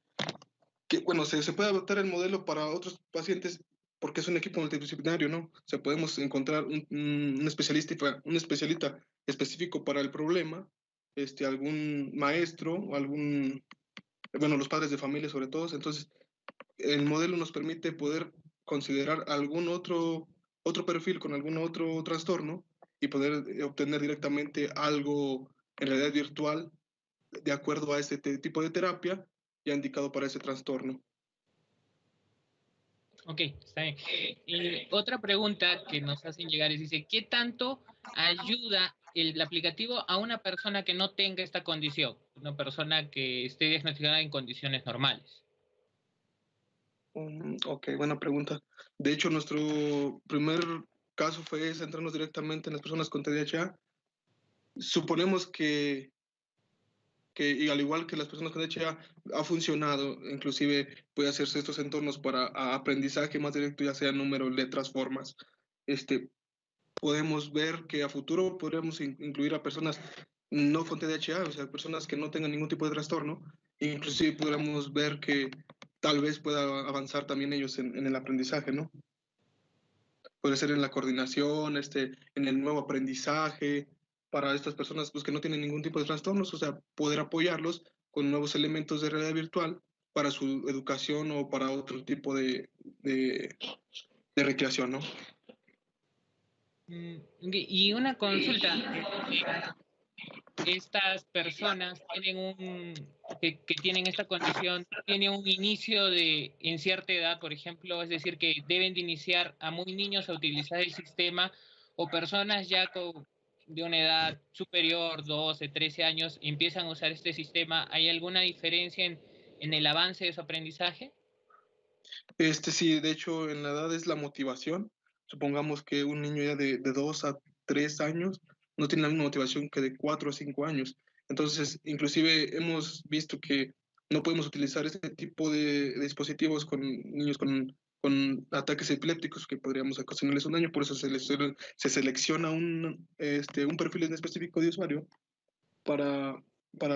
que, bueno, se puede adaptar el modelo para otros pacientes porque es un equipo multidisciplinario, ¿no? O sea, podemos encontrar un especialista específico para el problema, algún maestro o bueno, los padres de familia sobre todo. Entonces, el modelo nos permite poder considerar algún otro perfil con algún otro trastorno y poder obtener directamente algo en realidad virtual de acuerdo a este tipo de terapia ya indicado para ese trastorno. Ok, está bien. Y otra pregunta que nos hacen llegar es, dice, ¿qué tanto ayuda el aplicativo a una persona que no tenga esta condición? Una persona que esté diagnosticada en condiciones normales. Ok, buena pregunta. De hecho, nuestro primer caso fue centrarnos directamente en las personas con TDAH. Suponemos que y al igual que las personas con TDAH ha funcionado, inclusive puede hacerse estos entornos para aprendizaje más directo, ya sea números, letras, formas. Podemos ver que a futuro podremos incluir a personas no con TDAH, o sea, personas que no tengan ningún tipo de trastorno, inclusive podremos ver que tal vez pueda avanzar también ellos en el aprendizaje, ¿no? Puede ser en la coordinación, en el nuevo aprendizaje, para estas personas pues, que no tienen ningún tipo de trastornos, o sea, poder apoyarlos con nuevos elementos de realidad virtual para su educación o para otro tipo de recreación, ¿no? Y una consulta, estas personas que tienen esta condición, tienen un inicio en cierta edad, por ejemplo, es decir, que deben de iniciar a muy niños a utilizar el sistema, o personas ya de una edad superior, 12, 13 años, empiezan a usar este sistema. ¿Hay alguna diferencia en el avance de su aprendizaje? Sí, de hecho, en la edad es la motivación. Supongamos que un niño ya de 2 a 3 años no tiene la misma motivación que de 4 a 5 años. Entonces, inclusive hemos visto que no podemos utilizar este tipo de dispositivos con niños con ataques epilépticos que podríamos ocasionarles un daño. Por eso se selecciona un perfil en específico de usuario para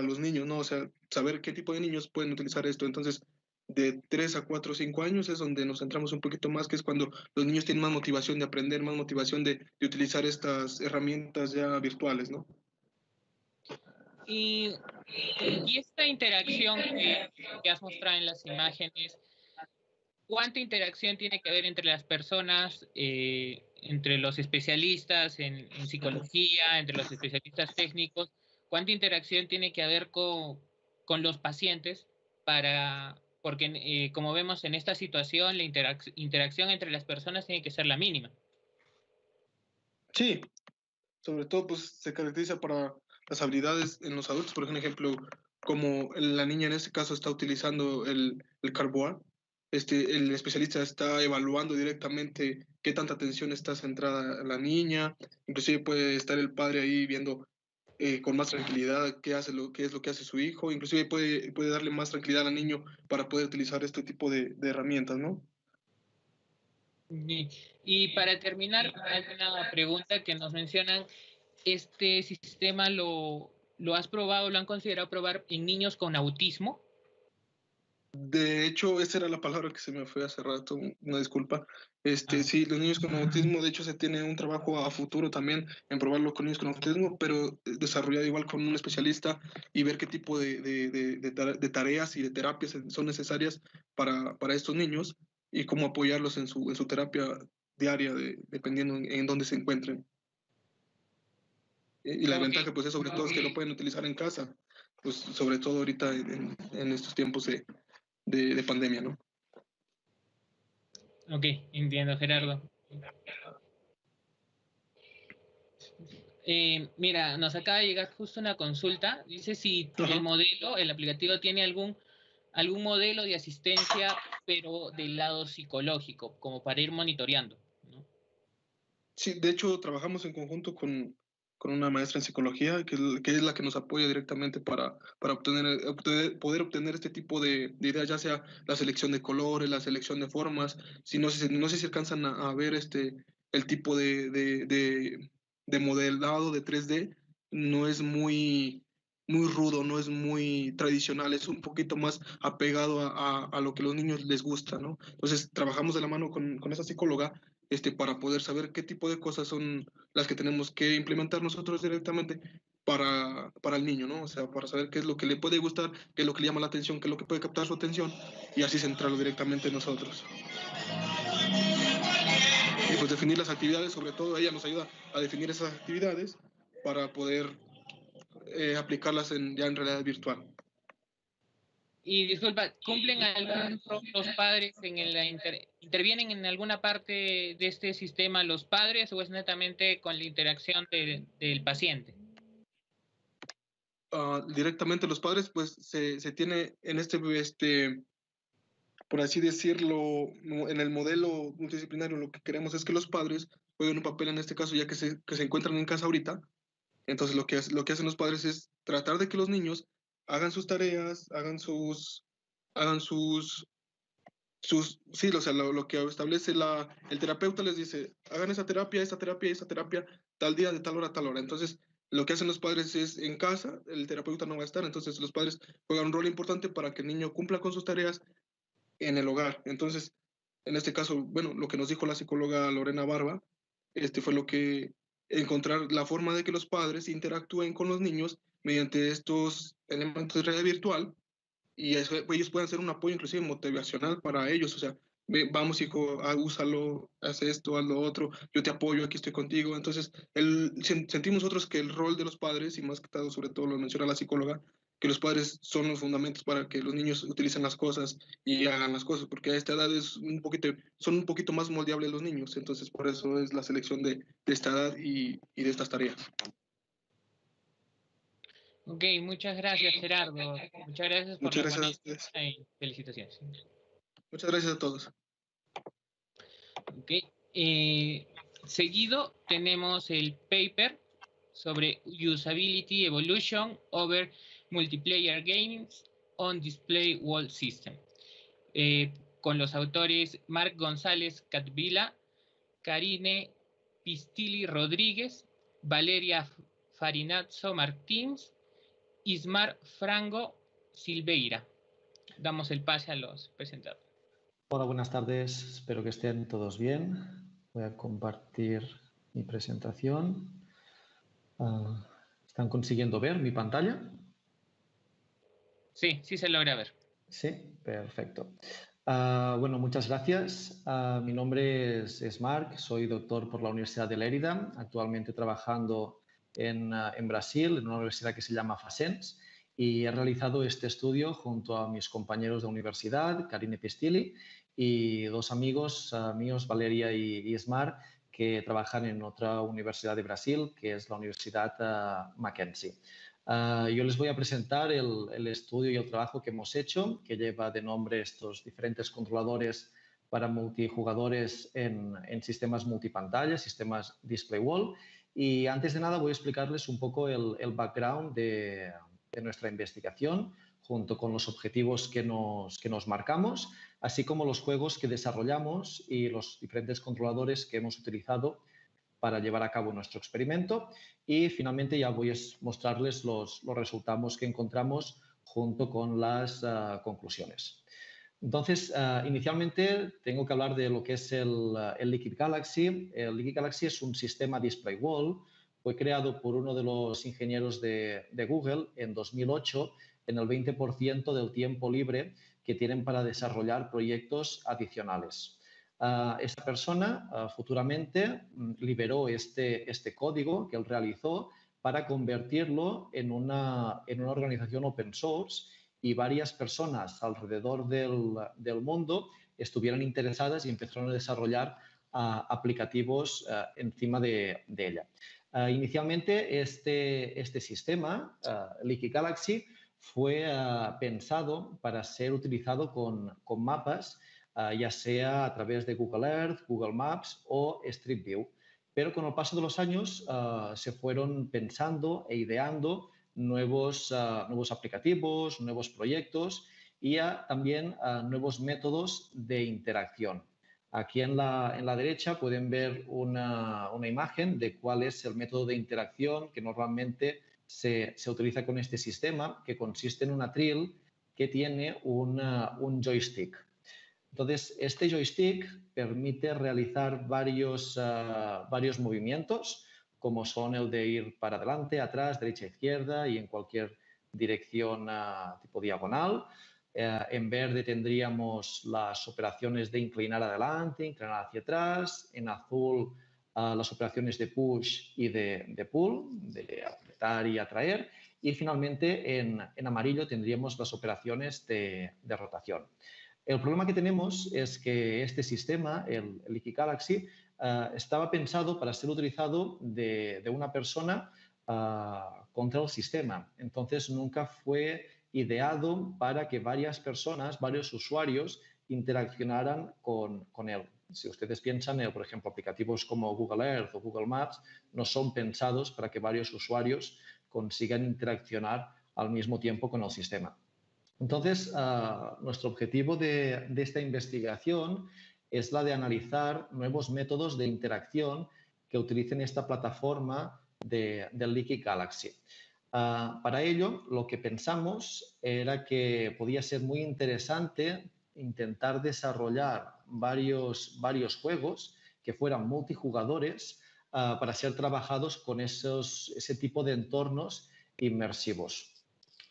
los niños, ¿no? O sea, saber qué tipo de niños pueden utilizar esto. Entonces, de 3 a 4 o 5 años es donde nos centramos un poquito más, que es cuando los niños tienen más motivación de aprender, más motivación de utilizar estas herramientas ya virtuales, ¿no? Y esta interacción que has mostrado en las imágenes, ¿cuánta interacción tiene que haber entre las personas, entre los especialistas en psicología, entre los especialistas técnicos? ¿Cuánta interacción tiene que haber con los pacientes porque como vemos en esta situación, la interacción entre las personas tiene que ser la mínima? Sí, sobre todo pues se caracteriza para las habilidades en los adultos, por ejemplo, como la niña en este caso está utilizando el Carboa, el especialista está evaluando directamente qué tanta atención está centrada la niña, inclusive puede estar el padre ahí viendo con más tranquilidad qué es lo que hace su hijo, inclusive puede darle más tranquilidad al niño para poder utilizar este tipo de herramientas, ¿no? Y para terminar, hay una pregunta que nos mencionan. ¿Este sistema lo has probado, lo han considerado probar en niños con autismo? De hecho, esa era la palabra que se me fue hace rato, una disculpa. Sí, los niños con autismo, de hecho, se tiene un trabajo a futuro también en probarlo con niños con autismo, pero desarrollado igual con un especialista y ver qué tipo de tareas y de terapias son necesarias para estos niños y cómo apoyarlos en su terapia diaria, dependiendo en dónde se encuentren. Y la ventaja, pues, es sobre todo es que lo pueden utilizar en casa, pues, sobre todo ahorita en estos tiempos de pandemia, ¿no? Ok, entiendo, Gerardo. Mira, nos acaba de llegar justo una consulta. Dice si el aplicativo tiene algún modelo de asistencia, pero del lado psicológico, como para ir monitoreando, ¿no? Sí, de hecho, trabajamos en conjunto con una maestra en psicología, que es la que nos apoya directamente para poder obtener este tipo de ideas, ya sea la selección de colores, la selección de formas. Si no sé si alcanzan a ver el tipo de modelado de 3D. no es muy rudo, no es muy tradicional, es un poquito más apegado a lo que a los niños les gusta, ¿no? Entonces, trabajamos de la mano con esa psicóloga para poder saber qué tipo de cosas son las que tenemos que implementar nosotros directamente para el niño, ¿no? O sea, para saber qué es lo que le puede gustar, qué es lo que le llama la atención, qué es lo que puede captar su atención y así centrarlo directamente en nosotros. Y pues definir las actividades, sobre todo ella nos ayuda a definir esas actividades para poder aplicarlas ya en realidad virtual. Y disculpa, ¿cumplen algún rol los padres intervienen en alguna parte de este sistema los padres o es netamente con la interacción del paciente? Directamente los padres, pues se tiene en por así decirlo, en el modelo multidisciplinario, lo que queremos es que los padres jueguen un papel en este caso, ya que se encuentran en casa ahorita. Entonces lo que hacen los padres es tratar de que los niños hagan sus tareas, hagan sus sí, o sea, lo que establece el terapeuta les dice, hagan esa terapia, tal día, de tal hora a tal hora. Entonces, lo que hacen los padres es, en casa, el terapeuta no va a estar, entonces los padres juegan un rol importante para que el niño cumpla con sus tareas en el hogar. Entonces, en este caso, bueno, lo que nos dijo la psicóloga Lorena Barba, fue lo que encontrar la forma de que los padres interactúen con los niños mediante estos elementos de realidad virtual y ellos pueden ser un apoyo inclusive motivacional para ellos, o sea, vamos hijo, úsalo, haz esto, haz lo otro, yo te apoyo, aquí estoy contigo. Entonces, sentimos nosotros que el rol de los padres, y más que todo, sobre todo lo menciona la psicóloga, que los padres son los fundamentos para que los niños utilicen las cosas y hagan las cosas, porque a esta edad son un poquito más moldeables los niños, entonces por eso es la selección de esta edad y de estas tareas. Ok, muchas gracias Gerardo. Muchas gracias por la ponencia y felicitaciones. Muchas gracias a todos. Ok, seguido tenemos el paper sobre Usability Evolution over Multiplayer Games on Display Wall System, con los autores Marc González Catvila, Karine Pistilli Rodríguez, Valeria Farinazzo Martins, Ismar Frango Silveira. Damos el pase a los presentadores. Hola, buenas tardes. Espero que estén todos bien. Voy a compartir mi presentación. ¿Están consiguiendo ver mi pantalla? Sí, sí se logra ver. Sí, perfecto. Bueno, muchas gracias. Mi nombre es Marc, soy doctor por la Universidad de Lérida, actualmente trabajando en Brasil, en una universidad que se llama Facens, y he realizado este estudio junto a mis compañeros de universidad, Karine Pistilli, y dos amigos míos, Valeria y Ismar, que trabajan en otra universidad de Brasil, que es la Universidad Mackenzie. Yo les voy a presentar el estudio y el trabajo que hemos hecho, que lleva de nombre estos diferentes controladores para multijugadores en sistemas multipantalla, sistemas display wall. Y antes de nada voy a explicarles un poco el background de nuestra investigación, junto con los objetivos que nos marcamos, así como los juegos que desarrollamos y los diferentes controladores que hemos utilizado para llevar a cabo nuestro experimento, y finalmente ya voy a mostrarles los resultados que encontramos junto con las conclusiones. Entonces, inicialmente tengo que hablar de lo que es el Liquid Galaxy. El Liquid Galaxy es un sistema display wall. Fue creado por uno de los ingenieros de Google en 2008 en el 20% del tiempo libre que tienen para desarrollar proyectos adicionales. Esta persona futuramente liberó este código que él realizó para convertirlo en una organización open source, y varias personas alrededor del mundo estuvieron interesadas y empezaron a desarrollar aplicativos encima de ella. Inicialmente este sistema, Liquid Galaxy, fue pensado para ser utilizado con mapas, ya sea a través de Google Earth, Google Maps o Street View. Pero con el paso de los años se fueron pensando e ideando nuevos aplicativos, nuevos proyectos y también nuevos métodos de interacción. Aquí en la derecha pueden ver una imagen de cuál es el método de interacción que normalmente se utiliza con este sistema, que consiste en un atril que tiene un joystick. Entonces, este joystick permite realizar varios movimientos, como son el de ir para adelante, atrás, derecha, izquierda y en cualquier dirección tipo diagonal. En verde tendríamos las operaciones de inclinar adelante, inclinar hacia atrás. En azul, las operaciones de push y de pull, de apretar y atraer. Y finalmente, en amarillo tendríamos las operaciones de rotación. El problema que tenemos es que este sistema, el Leaky Galaxy, estaba pensado para ser utilizado de una persona contra el sistema. Entonces, nunca fue ideado para que varias personas, varios usuarios, interaccionaran con él. Si ustedes piensan, por ejemplo, aplicativos como Google Earth o Google Maps no son pensados para que varios usuarios consigan interaccionar al mismo tiempo con el sistema. Entonces, nuestro objetivo de esta investigación es la de analizar nuevos métodos de interacción que utilicen esta plataforma del Leaky Galaxy. Para ello, lo que pensamos era que podía ser muy interesante intentar desarrollar varios juegos que fueran multijugadores para ser trabajados con ese tipo de entornos inmersivos.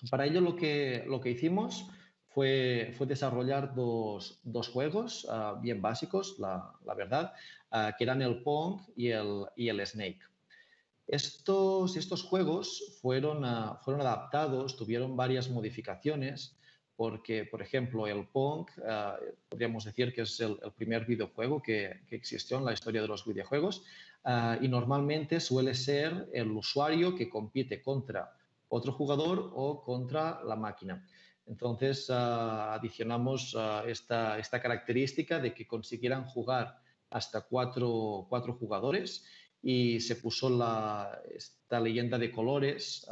Para ello lo que hicimos fue desarrollar dos juegos bien básicos, la verdad, que eran el Pong y el Snake. Estos juegos fueron adaptados, tuvieron varias modificaciones, porque, por ejemplo, el Pong, podríamos decir que es el primer videojuego que existió en la historia de los videojuegos, y normalmente suele ser el usuario que compite contra otro jugador o contra la máquina. Entonces, adicionamos esta característica de que consiguieran jugar hasta cuatro jugadores y se puso esta leyenda de colores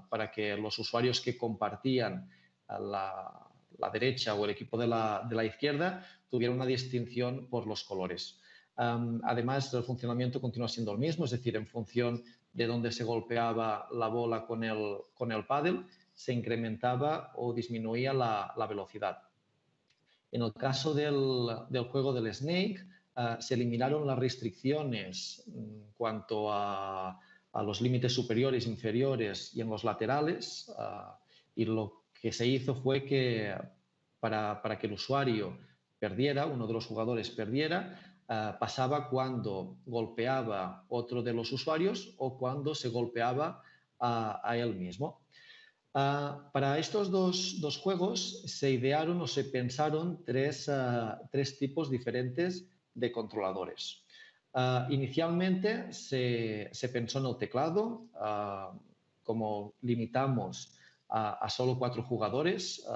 para que los usuarios que compartían la derecha o el equipo de la izquierda tuvieran una distinción por los colores. Además, el funcionamiento continúa siendo el mismo, es decir, en función de dónde se golpeaba la bola con el pádel, se incrementaba o disminuía la velocidad. En el caso del juego del Snake, se eliminaron las restricciones en cuanto a los límites superiores, inferiores y en los laterales, y lo que se hizo fue que para que el usuario perdiera, uno de los jugadores perdiera, pasaba cuando golpeaba otro de los usuarios o cuando se golpeaba a él mismo. Para estos dos juegos se idearon o se pensaron tres tipos diferentes de controladores. Inicialmente se pensó en el teclado. Como limitamos a solo 4 jugadores,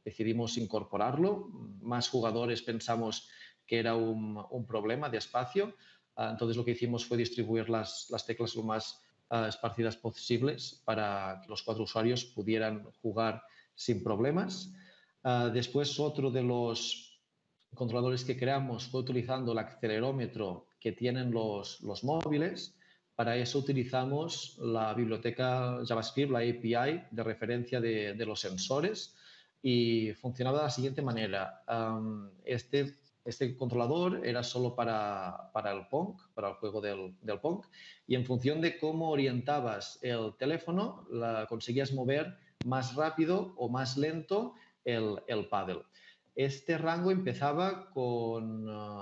decidimos incorporarlo. Más jugadores pensamos que era un problema de espacio. Entonces lo que hicimos fue distribuir las teclas lo más esparcidas posibles para que los 4 usuarios pudieran jugar sin problemas. Después, otro de los controladores que creamos fue utilizando el acelerómetro que tienen los móviles. Para eso utilizamos la biblioteca JavaScript, la API de referencia de los sensores, y funcionaba de la siguiente manera. Este controlador era solo para el Pong, para el juego del Pong, y en función de cómo orientabas el teléfono, conseguías mover más rápido o más lento el pádel. Este rango empezaba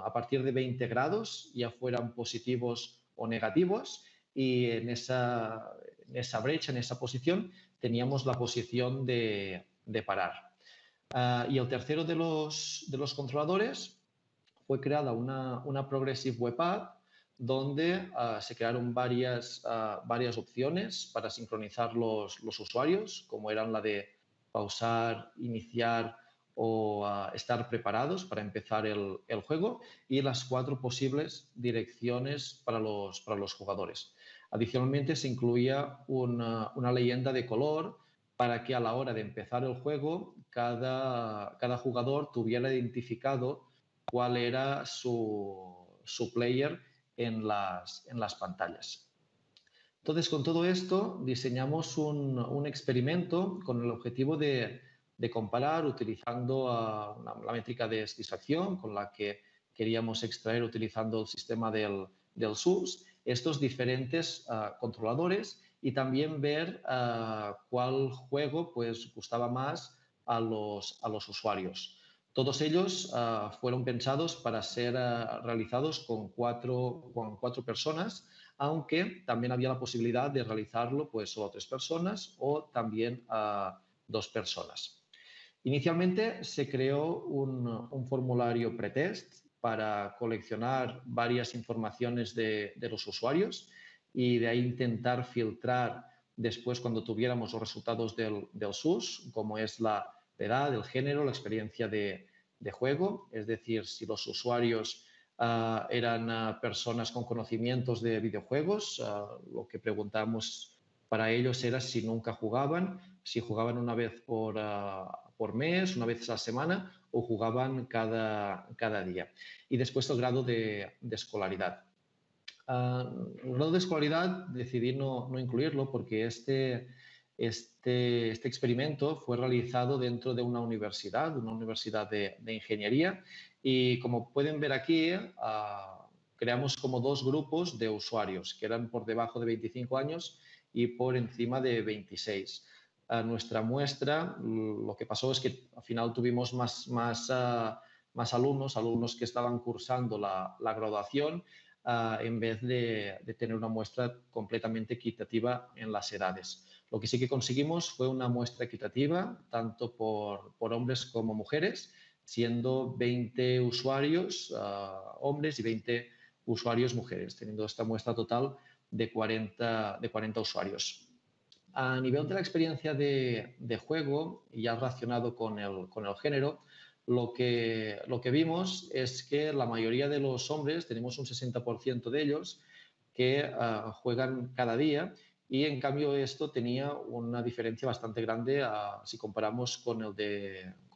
a partir de 20 grados, ya fueran positivos o negativos, y en esa brecha, en esa posición, teníamos la posición de parar. Y el tercero de los controladores fue creada una Progressive Web App donde se crearon varias opciones para sincronizar los usuarios, como eran la de pausar, iniciar o estar preparados para empezar el juego, y las 4 posibles direcciones para los jugadores. Adicionalmente, se incluía una leyenda de color para que a la hora de empezar el juego cada jugador tuviera identificado cuál era su player en las pantallas. Entonces, con todo esto, diseñamos un experimento con el objetivo de comparar, utilizando la métrica de satisfacción con la que queríamos extraer utilizando el sistema del SUS, estos diferentes controladores, y también ver cuál juego pues, gustaba más a los usuarios. Todos ellos fueron pensados para ser realizados con cuatro personas, aunque también había la posibilidad de realizarlo pues solo 3 personas o también 2 personas. Inicialmente se creó un formulario pretest para coleccionar varias informaciones de los usuarios y de ahí intentar filtrar después cuando tuviéramos los resultados del SUS, como es la edad, el género, la experiencia de juego, es decir, si los usuarios eran personas con conocimientos de videojuegos, lo que preguntamos para ellos era si nunca jugaban, si jugaban una vez por mes, una vez a la semana o jugaban cada día. Y después el grado de escolaridad. El grado de escolaridad decidí no incluirlo porque este experimento fue realizado dentro de una universidad de ingeniería, y como pueden ver aquí, creamos como 2 grupos de usuarios que eran por debajo de 25 años y por encima de 26. Nuestra muestra, lo que pasó es que al final tuvimos más alumnos que estaban cursando la graduación, en vez de tener una muestra completamente equitativa en las edades. Lo que sí que conseguimos fue una muestra equitativa, tanto por hombres como mujeres, siendo 20 usuarios hombres y 20 usuarios mujeres, teniendo esta muestra total de 40 usuarios. A nivel de la experiencia de juego, ya relacionado con el género, lo que vimos es que la mayoría de los hombres, tenemos un 60% de ellos, que juegan cada día, y en cambio esto tenía una diferencia bastante grande si comparamos con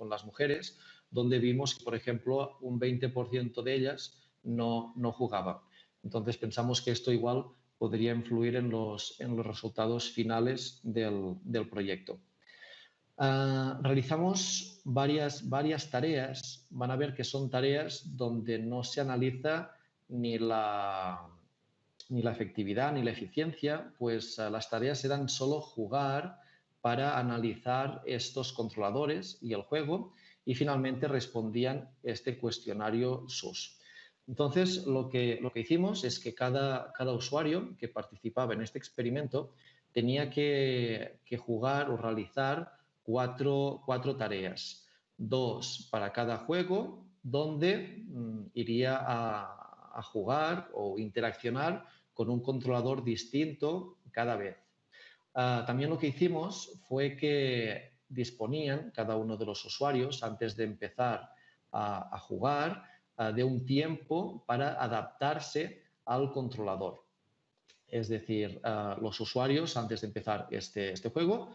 las mujeres, donde vimos que, por ejemplo, un 20% de ellas no jugaban. Entonces pensamos que esto igual podría influir en los resultados finales del proyecto. Realizamos varias tareas. Van a ver que son tareas donde no se analiza ni la efectividad ni la eficiencia, pues las tareas eran solo jugar para analizar estos controladores y el juego, y finalmente respondían este cuestionario SUS. Entonces, lo que hicimos es que cada usuario que participaba en este experimento tenía que jugar o realizar cuatro tareas, 2 para cada juego, donde iría a jugar o interaccionar con un controlador distinto cada vez. También lo que hicimos fue que disponían cada uno de los usuarios, antes de empezar a jugar, de un tiempo para adaptarse al controlador. Es decir, los usuarios, antes de empezar este juego,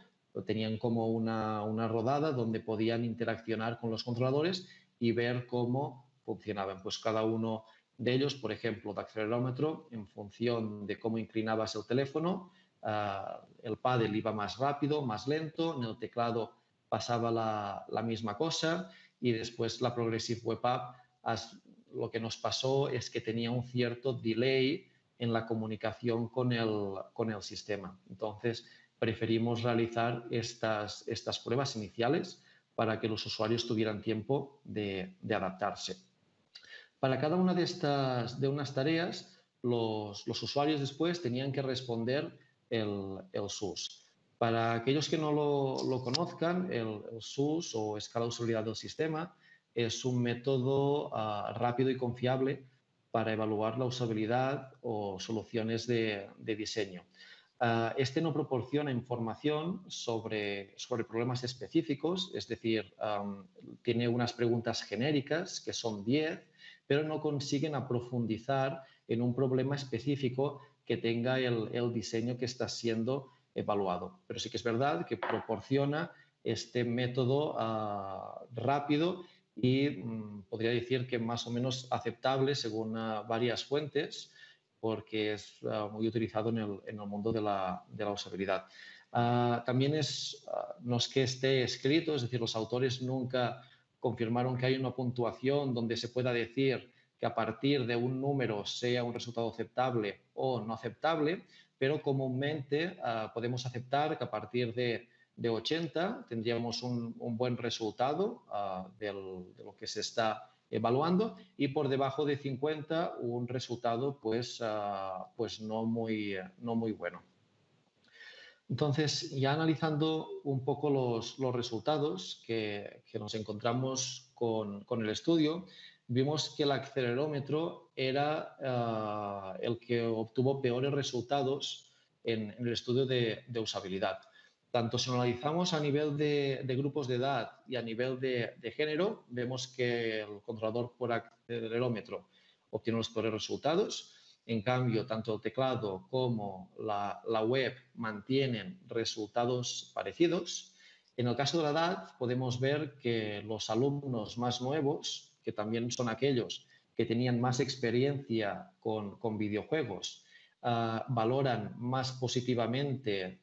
tenían como una rodada donde podían interaccionar con los controladores y ver cómo funcionaban. Pues cada uno de ellos, por ejemplo, de acelerómetro, en función de cómo inclinabas el teléfono, el pádel iba más rápido, más lento, en el teclado pasaba la misma cosa, y después la Progressive Web App, lo que nos pasó es que tenía un cierto delay en la comunicación con el sistema. Entonces, preferimos realizar estas pruebas iniciales para que los usuarios tuvieran tiempo de adaptarse. Para cada una de unas tareas, los usuarios después tenían que responder el SUS. Para aquellos que no lo conozcan, el SUS, o escala de usabilidad del sistema, es un método rápido y confiable para evaluar la usabilidad o soluciones de diseño. Este no proporciona información sobre problemas específicos, es decir, tiene unas preguntas genéricas, que son 10, pero no consiguen profundizar en un problema específico que tenga el diseño que está siendo evaluado. Pero sí que es verdad que proporciona este método rápido y podría decir que más o menos aceptable según varias fuentes, porque es muy utilizado en el mundo de la usabilidad. También no es que esté escrito, es decir, los autores nunca confirmaron que hay una puntuación donde se pueda decir que a partir de un número sea un resultado aceptable o no aceptable, pero comúnmente podemos aceptar que a partir de 80 tendríamos un buen resultado de lo que se está evaluando, y por debajo de 50 un resultado pues no muy bueno. Entonces, ya analizando un poco los resultados que nos encontramos con el estudio, vimos que el acelerómetro era el que obtuvo peores resultados en el estudio de usabilidad. Tanto si lo analizamos a nivel de grupos de edad y a nivel de género, vemos que el controlador por acelerómetro obtiene los peores resultados. En cambio, tanto el teclado como la web mantienen resultados parecidos. En el caso de la edad, podemos ver que los alumnos más nuevos, que también son aquellos que tenían más experiencia con videojuegos, valoran más positivamente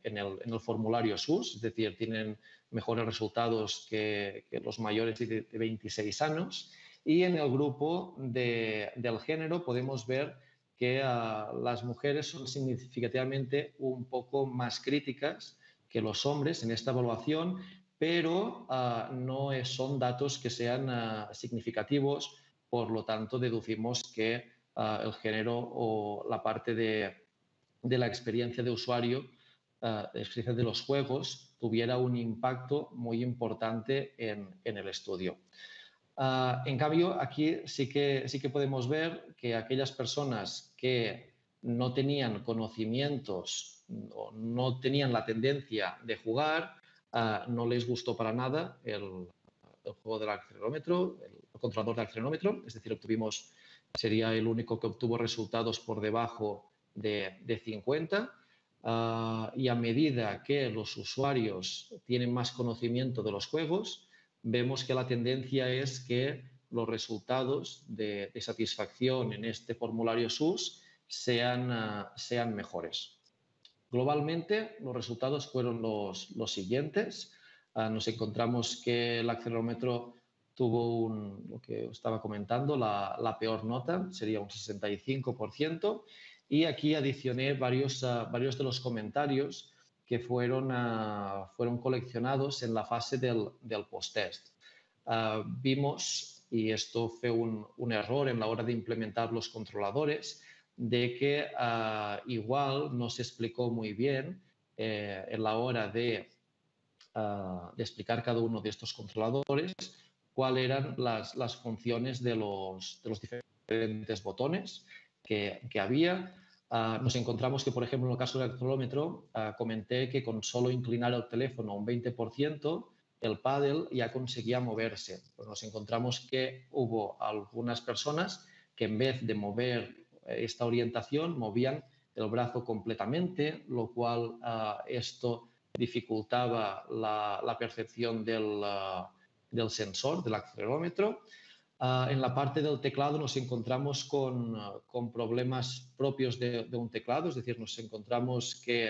en el formulario SUS, es decir, tienen mejores resultados que los mayores de 26 años. Y en el grupo del género podemos ver que las mujeres son significativamente un poco más críticas que los hombres en esta evaluación, pero no son datos que sean significativos, por lo tanto deducimos que el género o la parte de la experiencia de usuario, la experiencia de los juegos, tuviera un impacto muy importante en el estudio. En cambio, aquí sí que podemos ver que aquellas personas que no tenían conocimientos o no tenían la tendencia de jugar, no les gustó para nada el juego del acelerómetro, el controlador del acelerómetro, es decir, sería el único que obtuvo resultados por debajo de 50. Y a medida que los usuarios tienen más conocimiento de los juegos, vemos que la tendencia es que los resultados de satisfacción en este formulario SUS sean mejores. Globalmente, los resultados fueron los siguientes. Nos encontramos que el acelerómetro tuvo lo que estaba comentando, la peor nota, sería un 65%. Y aquí adicioné varios de los comentarios que fueron coleccionados en la fase del post-test. Vimos, y esto fue un error en la hora de implementar los controladores, de que igual no se explicó muy bien en la hora de explicar cada uno de estos controladores cuáles eran las funciones de los diferentes botones que había. Nos encontramos que, por ejemplo, en el caso del acelerómetro, comenté que con solo inclinar el teléfono un 20%, el pádel ya conseguía moverse. Pues nos encontramos que hubo algunas personas que en vez de mover esta orientación, movían el brazo completamente, lo cual esto dificultaba la percepción del sensor, del acelerómetro. En la parte del teclado nos encontramos con problemas propios de un teclado, es decir, nos encontramos que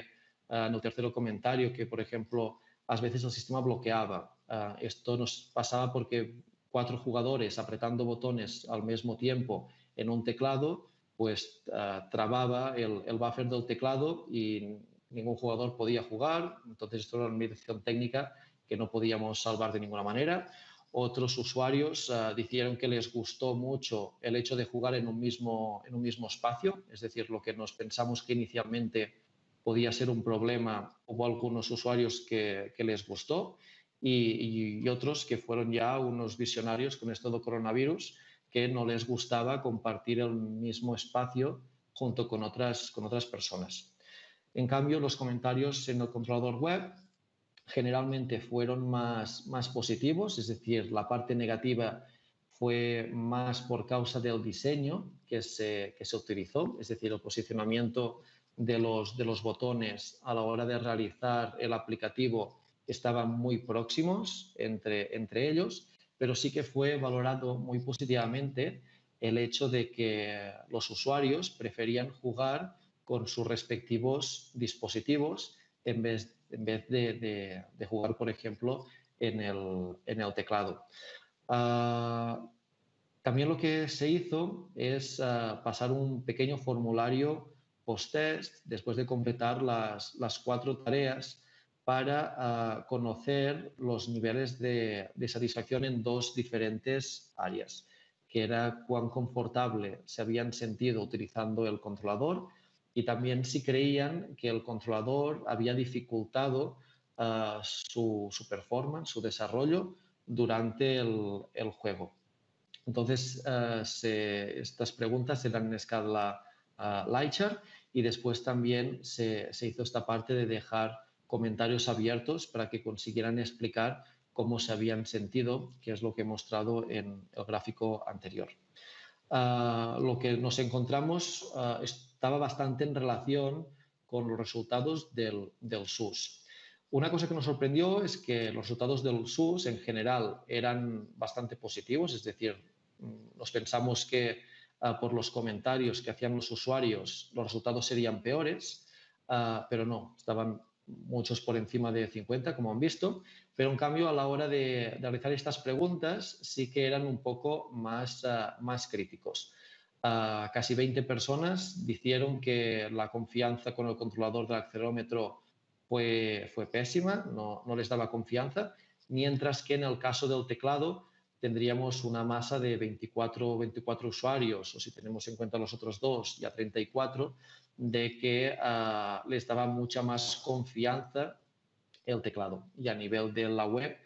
en el tercer comentario que, por ejemplo, a veces el sistema bloqueaba. Esto nos pasaba porque 4 jugadores apretando botones al mismo tiempo en un teclado, pues trababa el buffer del teclado y ningún jugador podía jugar. Entonces, esto era una limitación técnica que no podíamos salvar de ninguna manera. Otros usuarios dijeron que les gustó mucho el hecho de jugar en un mismo espacio, es decir, lo que nos pensamos que inicialmente podía ser un problema, hubo algunos usuarios que les gustó y otros que fueron ya unos visionarios con esto del coronavirus, que no les gustaba compartir el mismo espacio junto con otras personas. En cambio, los comentarios en el controlador web generalmente fueron más positivos, es decir, la parte negativa fue más por causa del diseño que se utilizó, es decir, el posicionamiento de los botones a la hora de realizar el aplicativo estaban muy próximos entre ellos, pero sí que fue valorado muy positivamente el hecho de que los usuarios preferían jugar con sus respectivos dispositivos en vez de jugar, por ejemplo, en el teclado. También lo que se hizo es pasar un pequeño formulario post-test después de completar las 4 tareas para conocer los niveles de satisfacción en 2 diferentes áreas, que era cuán confortable se habían sentido utilizando el controlador y también si creían que el controlador había dificultado su performance, su desarrollo durante el juego. Entonces, estas preguntas eran en escala Lightchart y después también se hizo esta parte de dejar comentarios abiertos para que consiguieran explicar cómo se habían sentido, que es lo que he mostrado en el gráfico anterior. Lo que nos encontramos estaba bastante en relación con los resultados del SUS. Una cosa que nos sorprendió es que los resultados del SUS en general eran bastante positivos, es decir, nos pensamos que por los comentarios que hacían los usuarios los resultados serían peores, pero no, estaban muchos por encima de 50, como han visto, pero en cambio a la hora de realizar estas preguntas sí que eran un poco más críticos. Casi 20 personas dijeron que la confianza con el controlador del acelerómetro fue pésima, no les daba confianza, mientras que en el caso del teclado tendríamos una masa de 24 usuarios, o si tenemos en cuenta los otros 2, ya 34, de que les daba mucha más confianza el teclado. Y a nivel de la web,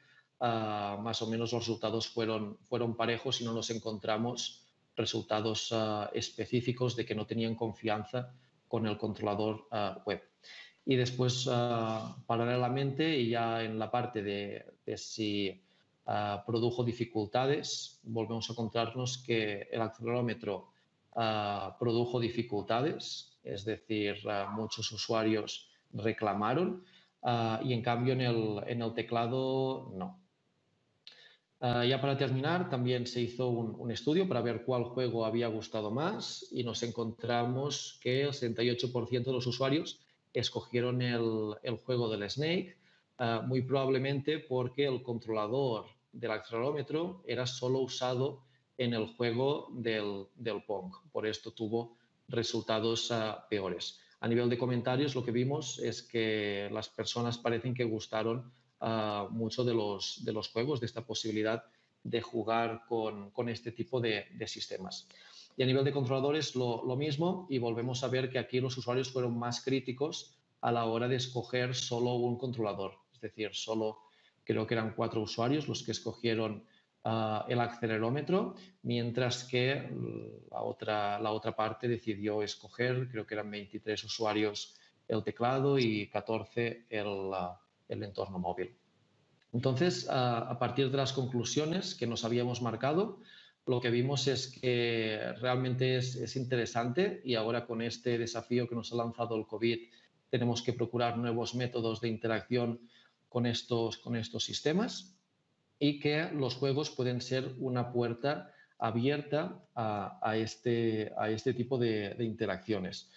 más o menos los resultados fueron parejos y no nos encontramos resultados específicos de que no tenían confianza con el controlador web. Y después, paralelamente, y ya en la parte de si produjo dificultades, volvemos a encontrarnos que el acelerómetro produjo dificultades, es decir, muchos usuarios reclamaron y en cambio en el teclado no. Ya para terminar, también se hizo un estudio para ver cuál juego había gustado más y nos encontramos que el 78% de los usuarios escogieron el juego del Snake, muy probablemente porque el controlador del acelerómetro era solo usado en el juego del Pong. Por esto tuvo resultados peores. A nivel de comentarios, lo que vimos es que las personas parecen que gustaron mucho de los juegos, de esta posibilidad de jugar con este tipo de sistemas. Y a nivel de controladores lo mismo, y volvemos a ver que aquí los usuarios fueron más críticos a la hora de escoger solo un controlador. Es decir, solo creo que eran 4 usuarios los que escogieron el acelerómetro, mientras que la otra parte decidió escoger, creo que eran 23 usuarios el teclado y 14 el entorno móvil. Entonces, a partir de las conclusiones que nos habíamos marcado, lo que vimos es que realmente es interesante y ahora con este desafío que nos ha lanzado el COVID tenemos que procurar nuevos métodos de interacción con estos sistemas y que los juegos pueden ser una puerta abierta a este tipo de interacciones.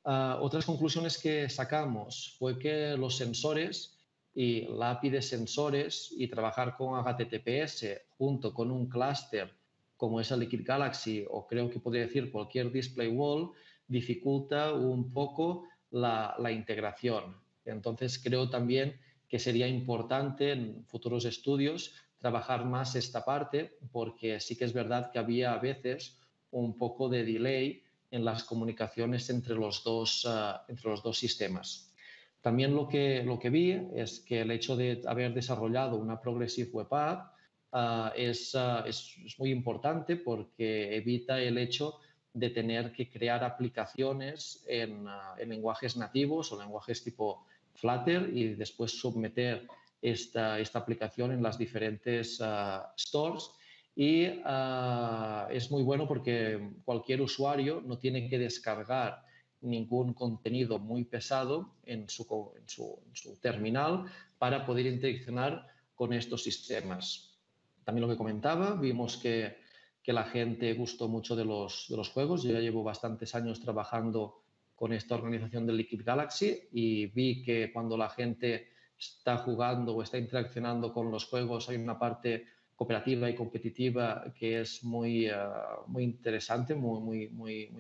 Otras conclusiones que sacamos fue que los sensores y la API de sensores y trabajar con HTTPS junto con un clúster como es el Liquid Galaxy o creo que podría decir cualquier display wall dificulta un poco la integración. Entonces creo también que sería importante en futuros estudios trabajar más esta parte porque sí que es verdad que había a veces un poco de delay en las comunicaciones entre los dos sistemas. También lo que vi es que el hecho de haber desarrollado una Progressive Web App es muy importante porque evita el hecho de tener que crear aplicaciones en lenguajes nativos o lenguajes tipo Flutter y después someter esta aplicación en las diferentes stores. Y es muy bueno porque cualquier usuario no tiene que descargar ningún contenido muy pesado en su terminal para poder interaccionar con estos sistemas. también lo que comentaba, vimos que la gente gustó mucho de los juegos. Yo ya llevo bastantes años trabajando con esta organización del Liquid Galaxy y vi que cuando la gente está jugando o está interaccionando con los juegos hay una parte cooperativa y competitiva que es muy interesante, muy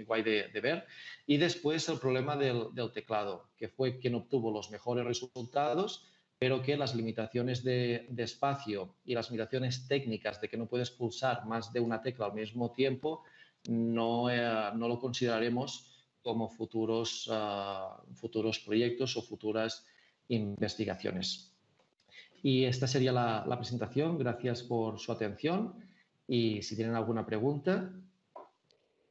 guay de ver. Y después el problema del teclado, que fue quien obtuvo los mejores resultados, pero que las limitaciones de espacio y las limitaciones técnicas de que no puedes pulsar más de una tecla al mismo tiempo no lo consideraremos como futuros proyectos o futuras investigaciones. Y esta sería la presentación. Gracias por su atención y si tienen alguna pregunta.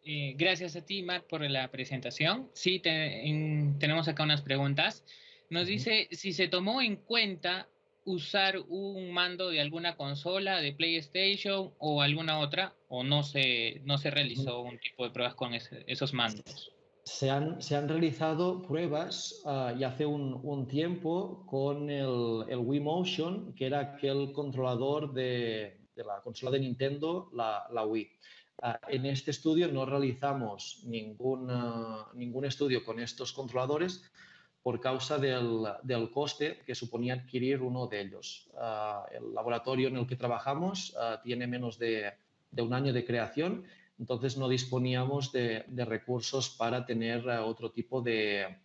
Gracias a ti, Marc, por la presentación. Sí, tenemos acá unas preguntas. Nos dice si se tomó en cuenta usar un mando de alguna consola, de PlayStation o alguna otra, o no se realizó un tipo de pruebas con esos mandos. Se han realizado pruebas ya hace un tiempo con el Wii Motion, que era aquel controlador de la consola de Nintendo, la Wii. En este estudio no realizamos ningún estudio con estos controladores por causa del coste que suponía adquirir uno de ellos. El laboratorio en el que trabajamos tiene menos de un año de creación, entonces no disponíamos de recursos para tener otro tipo de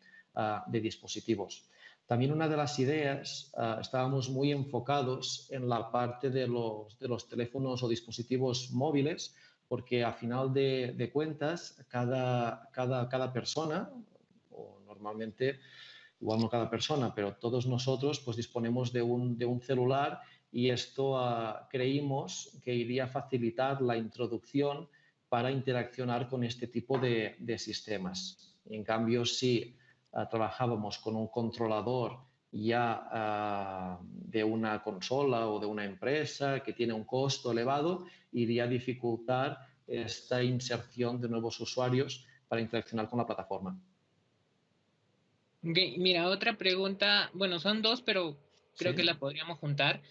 dispositivos. También una de las ideas, estábamos muy enfocados en la parte de los teléfonos o dispositivos móviles, porque a final de cuentas cada persona, o normalmente, igual no cada persona, pero todos nosotros pues disponemos de un celular y esto creímos que iría a facilitar la introducción para interaccionar con este tipo de sistemas. En cambio, si trabajábamos con un controlador ya de una consola o de una empresa que tiene un costo elevado, iría a dificultar esta inserción de nuevos usuarios para interaccionar con la plataforma. Okay, mira, otra pregunta, bueno, son dos, pero creo que la podríamos juntar.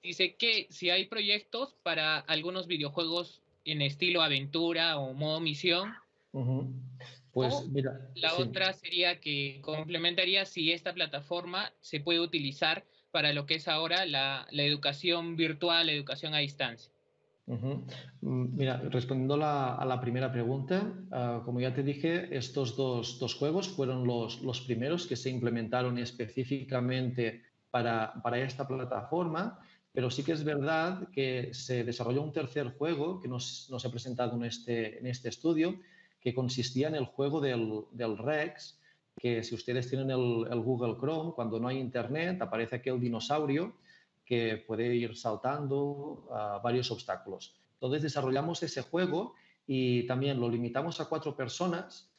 Dice que si hay proyectos para algunos videojuegos en estilo aventura o modo misión, pues mira, la otra sería que complementaría si esta plataforma se puede utilizar para lo que es ahora la educación virtual, la educación a distancia. Mira, respondiendo a la primera pregunta, como ya te dije, estos dos juegos fueron los primeros que se implementaron específicamente para esta plataforma, pero sí que es verdad que se desarrolló un tercer juego que nos ha presentado en este estudio, que consistía en el juego del Rex, que si ustedes tienen el Google Chrome, cuando no hay internet aparece aquel dinosaurio que puede ir saltando varios obstáculos. Entonces desarrollamos ese juego y también lo limitamos a 4 personas,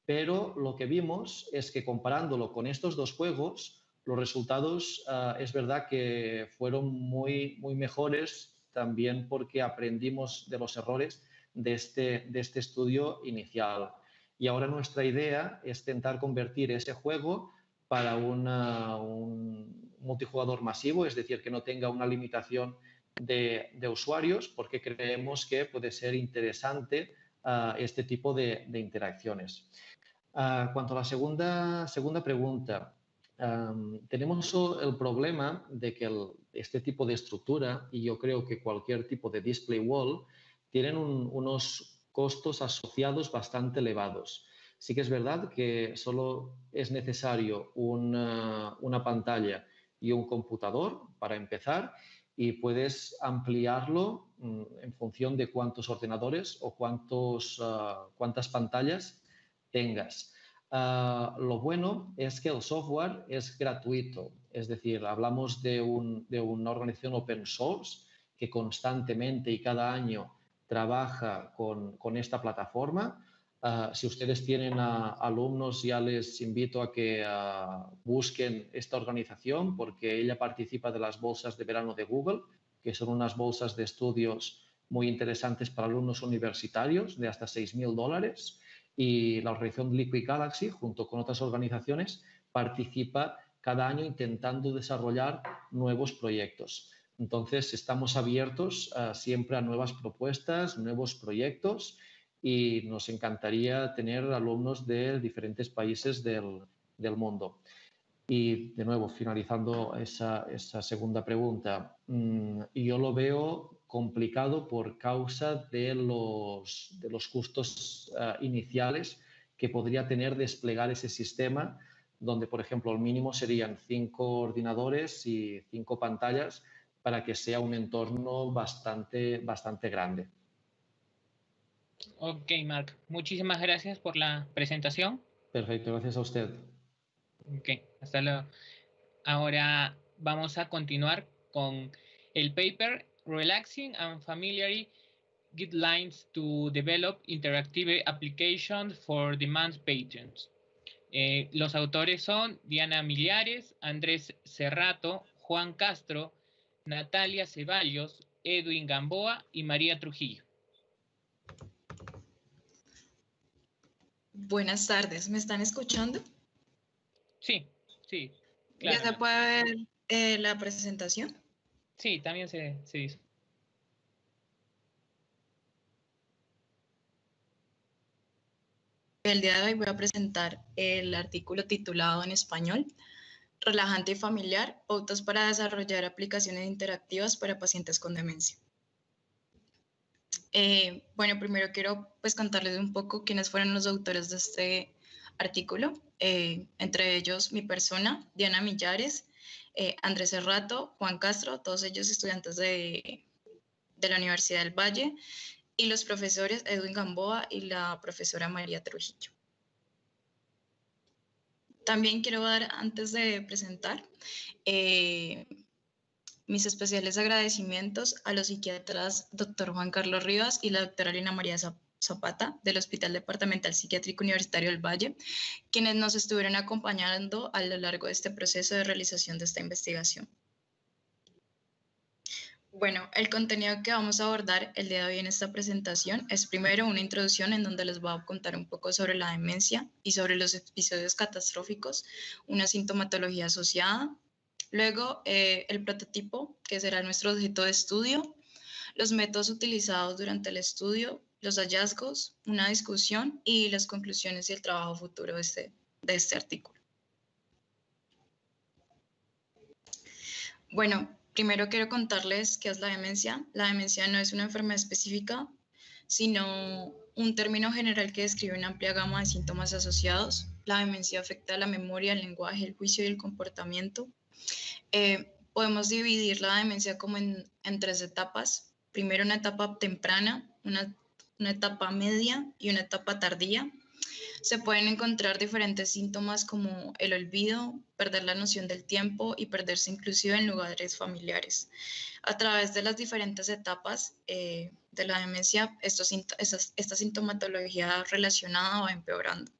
pero lo que vimos es que comparándolo con estos dos juegos, los resultados es verdad que fueron muy mejores, también porque aprendimos de los errores de este estudio inicial. Y ahora nuestra idea es intentar convertir ese juego para un multijugador masivo, es decir, que no tenga una limitación de usuarios, porque creemos que puede ser interesante este tipo de interacciones. Cuanto a la segunda pregunta, tenemos el problema de que este tipo de estructura, y yo creo que cualquier tipo de display wall, tienen unos costos asociados bastante elevados. Sí que es verdad que solo es necesario una pantalla y un computador para empezar y puedes ampliarlo en función de cuántos ordenadores o cuántas pantallas tengas. Lo bueno es que el software es gratuito, es decir, hablamos de una organización open source que constantemente y cada año trabaja con esta plataforma. Si ustedes tienen alumnos, ya les invito a que busquen esta organización porque ella participa de las bolsas de verano de Google, que son unas bolsas de estudios muy interesantes para alumnos universitarios de hasta $6.000. Y la organización Liquid Galaxy, junto con otras organizaciones, participa cada año intentando desarrollar nuevos proyectos. Entonces, estamos abiertos siempre a nuevas propuestas, nuevos proyectos y nos encantaría tener alumnos de diferentes países del mundo. Y de nuevo, finalizando esa segunda pregunta, yo lo veo complicado por causa de los costos iniciales que podría tener desplegar ese sistema, donde, por ejemplo, el mínimo serían 5 ordenadores y 5 pantallas para que sea un entorno bastante grande. Ok, Marc, muchísimas gracias por la presentación. Perfecto, gracias a usted. Ok, hasta luego. Ahora vamos a continuar con el paper Relaxing and Familiar Guidelines to Develop Interactive Applications for Demand Patrons. Los autores son Diana Millares, Andrés Cerrato, Juan Castro, Natalia Ceballos, Edwin Gamboa y María Trujillo. Buenas tardes, ¿me están escuchando? Sí, claro. ¿Ya se puede ver la presentación? Sí, también se dice. El día de hoy voy a presentar el artículo titulado en español, Relajante y familiar, pautas para desarrollar aplicaciones interactivas para pacientes con demencia. Bueno, primero quiero contarles un poco quiénes fueron los autores de este artículo, entre ellos mi persona, Diana Millares, Andrés Cerrato, Juan Castro, todos ellos estudiantes de la Universidad del Valle, y los profesores Edwin Gamboa y la profesora María Trujillo. También quiero dar, antes de presentar, mis especiales agradecimientos a los psiquiatras Dr. Juan Carlos Rivas y la doctora Lina María Zapata del Hospital Departamental Psiquiátrico Universitario del Valle, quienes nos estuvieron acompañando a lo largo de este proceso de realización de esta investigación. Bueno, el contenido que vamos a abordar el día de hoy en esta presentación es primero una introducción en donde les voy a contar un poco sobre la demencia y sobre los episodios catastróficos, una sintomatología asociada. Luego, el prototipo, que será nuestro objeto de estudio, los métodos utilizados durante el estudio, los hallazgos, una discusión y las conclusiones y el trabajo futuro de este artículo. Bueno, primero quiero contarles qué es la demencia. La demencia no es una enfermedad específica, sino un término general que describe una amplia gama de síntomas asociados. La demencia afecta a la memoria, el lenguaje, el juicio y el comportamiento. Podemos dividir la demencia como en 3 etapas. Primero una etapa temprana, una etapa media y una etapa tardía. Se pueden encontrar diferentes síntomas como el olvido, perder la noción del tiempo y perderse inclusive en lugares familiares. A través de las diferentes etapas de la demencia, esta sintomatología relacionada va empeorando.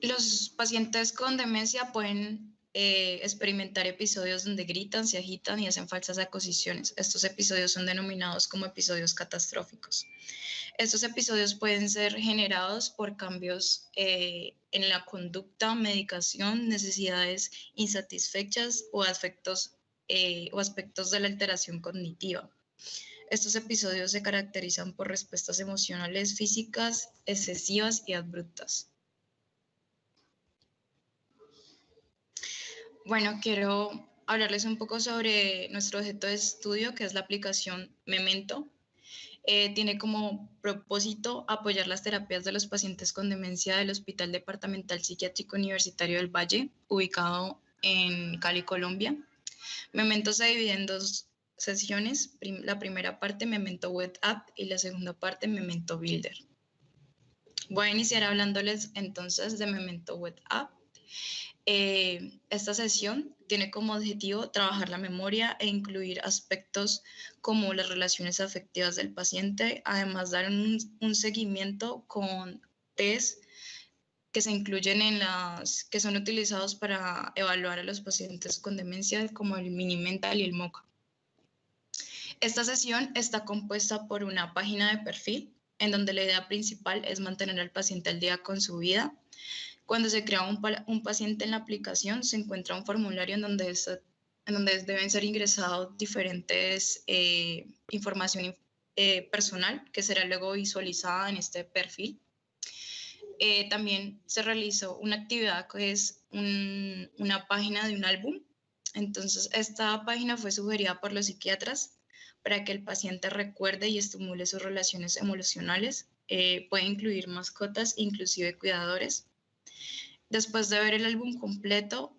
Los pacientes con demencia pueden experimentar episodios donde gritan, se agitan y hacen falsas acusaciones. Estos episodios son denominados como episodios catastróficos. Estos episodios pueden ser generados por cambios en la conducta, medicación, necesidades insatisfechas o aspectos de la alteración cognitiva. Estos episodios se caracterizan por respuestas emocionales, físicas, excesivas y abruptas. Bueno, quiero hablarles un poco sobre nuestro objeto de estudio, que es la aplicación Memento. Tiene como propósito apoyar las terapias de los pacientes con demencia del Hospital Departamental Psiquiátrico Universitario del Valle, ubicado en Cali, Colombia. Memento se divide en 2 sesiones. La primera parte, Memento Web App, y la segunda parte, Memento Builder. Voy a iniciar hablándoles entonces de Memento Web App. Esta sesión tiene como objetivo trabajar la memoria e incluir aspectos como las relaciones afectivas del paciente, además dar un seguimiento con test que se incluyen que son utilizados para evaluar a los pacientes con demencia, como el Mini-Mental y el MoCA. Esta sesión está compuesta por una página de perfil, en donde la idea principal es mantener al paciente al día con su vida, Cuando se crea un paciente en la aplicación, se encuentra un formulario en donde deben ser ingresados diferentes información personal que será luego visualizada en este perfil. También se realizó una actividad que es una página de un álbum. Entonces, esta página fue sugerida por los psiquiatras para que el paciente recuerde y estimule sus relaciones emocionales. Puede incluir mascotas, inclusive cuidadores. Después de ver el álbum completo,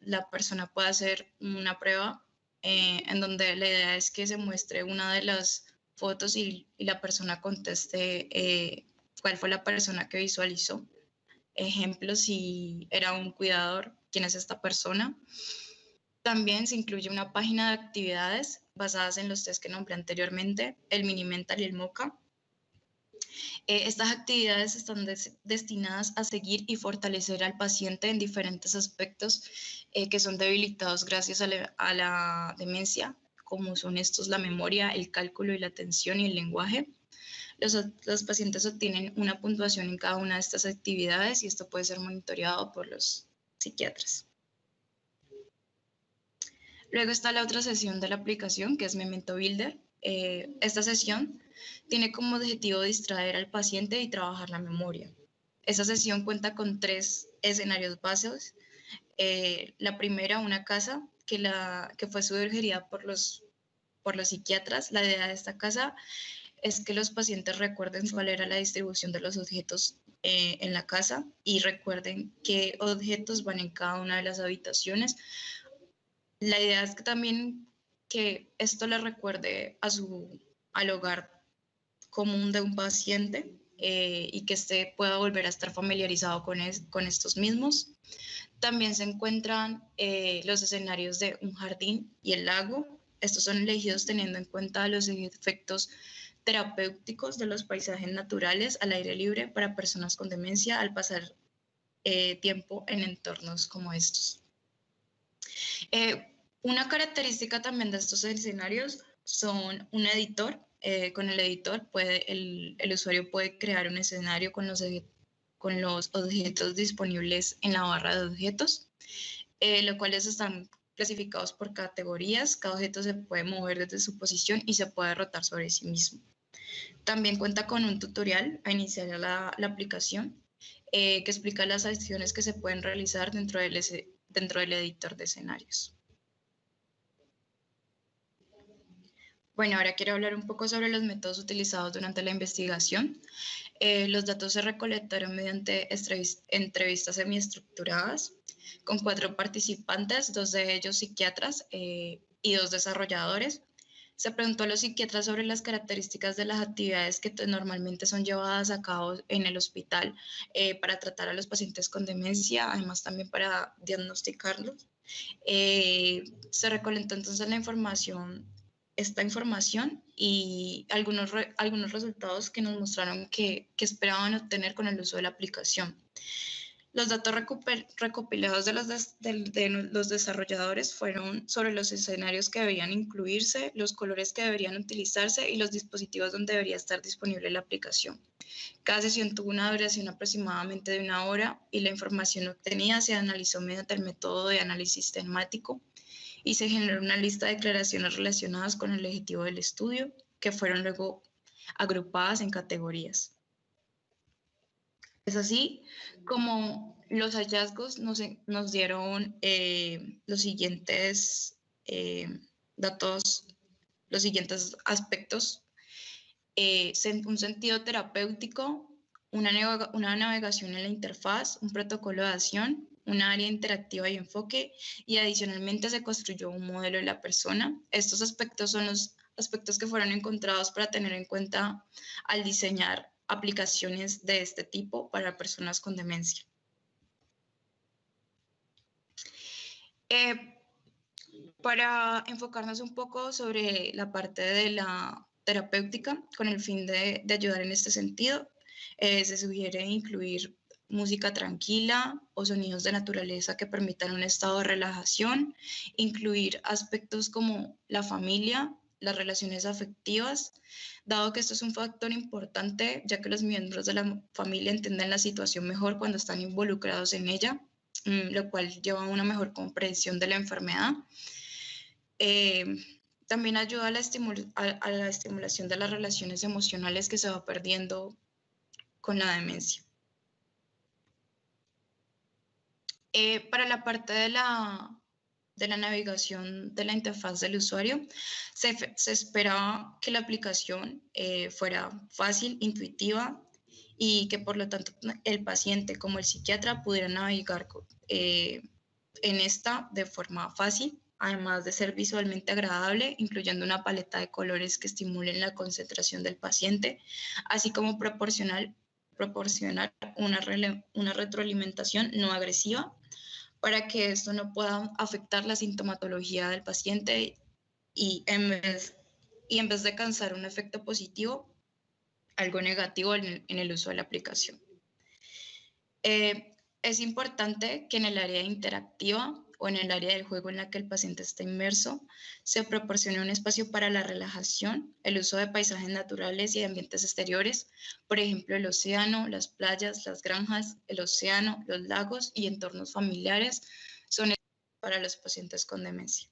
la persona puede hacer una prueba en donde la idea es que se muestre una de las fotos y la persona conteste cuál fue la persona que visualizó. Ejemplo, si era un cuidador, quién es esta persona. También se incluye una página de actividades basadas en los test que nombré anteriormente, el Mini-Mental y el MoCA. Estas actividades están destinadas a seguir y fortalecer al paciente en diferentes aspectos que son debilitados gracias a la demencia, como son estos la memoria, el cálculo y la atención y el lenguaje. Los pacientes obtienen una puntuación en cada una de estas actividades y esto puede ser monitoreado por los psiquiatras. Luego está la otra sesión de la aplicación, que es Memento Builder. Esta sesión tiene como objetivo distraer al paciente y trabajar la memoria. Esta sesión cuenta con 3 escenarios básicos. La primera, una casa que fue sugerida por los psiquiatras. La idea de esta casa es que los pacientes recuerden cuál era la distribución de los objetos en la casa y recuerden qué objetos van en cada una de las habitaciones. La idea es que también que esto le recuerde al hogar común de un paciente y que éste pueda volver a estar familiarizado con estos mismos. También se encuentran los escenarios de un jardín y el lago. Estos son elegidos teniendo en cuenta los efectos terapéuticos de los paisajes naturales al aire libre para personas con demencia al pasar tiempo en entornos como estos. Una característica también de estos escenarios son un editor. Con el editor el usuario puede crear un escenario con los objetos disponibles en la barra de objetos, los cuales están clasificados por categorías. Cada objeto se puede mover desde su posición y se puede rotar sobre sí mismo. También cuenta con un tutorial a iniciar la aplicación que explica las acciones que se pueden realizar dentro del editor de escenarios. Bueno, ahora quiero hablar un poco sobre los métodos utilizados durante la investigación. Los datos se recolectaron mediante entrevistas semiestructuradas con 4 participantes, 2 de ellos psiquiatras y 2 desarrolladores. Se preguntó a los psiquiatras sobre las características de las actividades que normalmente son llevadas a cabo en el hospital para tratar a los pacientes con demencia, además también para diagnosticarlos. Se recolectó entonces esta información y algunos resultados que nos mostraron que esperaban obtener con el uso de la aplicación. Los datos recopilados de los desarrolladores fueron sobre los escenarios que deberían incluirse, los colores que deberían utilizarse y los dispositivos donde debería estar disponible la aplicación. Cada sesión tuvo una duración aproximadamente de 1 hora y la información obtenida se analizó mediante el método de análisis temático y se generó una lista de declaraciones relacionadas con el objetivo del estudio que fueron luego agrupadas en categorías. Es así como los hallazgos nos dieron los siguientes datos, los siguientes aspectos. Un sentido terapéutico, una navegación en la interfaz, un protocolo de acción, un área interactiva y enfoque, y adicionalmente se construyó un modelo de la persona. Estos aspectos son los aspectos que fueron encontrados para tener en cuenta al diseñar aplicaciones de este tipo para personas con demencia. Para enfocarnos un poco sobre la parte de la terapéutica, con el fin de ayudar en este sentido, se sugiere incluir música tranquila o sonidos de naturaleza que permitan un estado de relajación, incluir aspectos como la familia, las relaciones afectivas, dado que esto es un factor importante, ya que los miembros de la familia entienden la situación mejor cuando están involucrados en ella, lo cual lleva a una mejor comprensión de la enfermedad. También ayuda a la estimulación de las relaciones emocionales que se va perdiendo con la demencia. Para la parte de la navegación de la interfaz del usuario, se esperaba que la aplicación fuera fácil, intuitiva y que por lo tanto el paciente como el psiquiatra pudieran navegar en esta de forma fácil, además de ser visualmente agradable, incluyendo una paleta de colores que estimulen la concentración del paciente, así como proporcionar una retroalimentación no agresiva para que esto no pueda afectar la sintomatología del paciente y en vez de causar un efecto positivo, algo negativo en el uso de la aplicación. Es importante que en el área interactiva o en el área del juego en la que el paciente está inmerso, se proporcione un espacio para la relajación, el uso de paisajes naturales y ambientes exteriores, por ejemplo, el océano, las playas, las granjas, el océano, los lagos y entornos familiares son para los pacientes con demencia.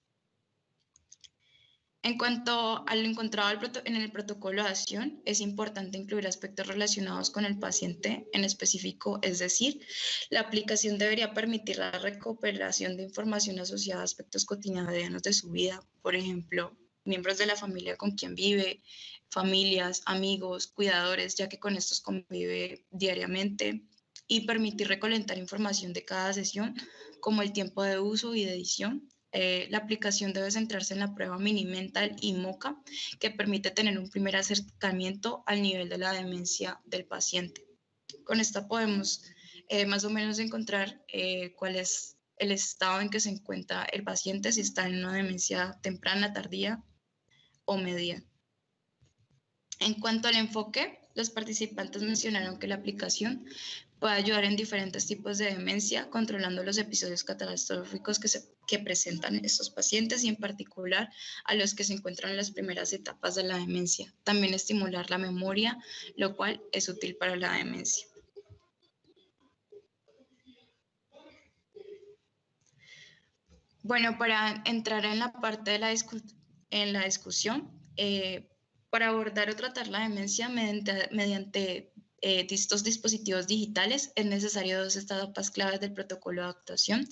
En cuanto al encontrado en el protocolo de acción, es importante incluir aspectos relacionados con el paciente en específico, es decir, la aplicación debería permitir la recuperación de información asociada a aspectos cotidianos de su vida, por ejemplo, miembros de la familia con quien vive, familias, amigos, cuidadores, ya que con estos convive diariamente, y permitir recolectar información de cada sesión, como el tiempo de uso y de edición. La aplicación debe centrarse en la prueba Mini-Mental y MoCA, que permite tener un primer acercamiento al nivel de la demencia del paciente. Con esta podemos más o menos encontrar cuál es el estado en que se encuentra el paciente, si está en una demencia temprana, tardía o media. En cuanto al enfoque, los participantes mencionaron que la aplicación puede ayudar en diferentes tipos de demencia, controlando los episodios catastróficos que presentan estos pacientes y en particular a los que se encuentran en las primeras etapas de la demencia. También estimular la memoria, lo cual es útil para la demencia. Bueno, para entrar en la parte de la discusión, para abordar o tratar la demencia mediante estos dispositivos digitales, es necesario dos etapas claves del protocolo de actuación.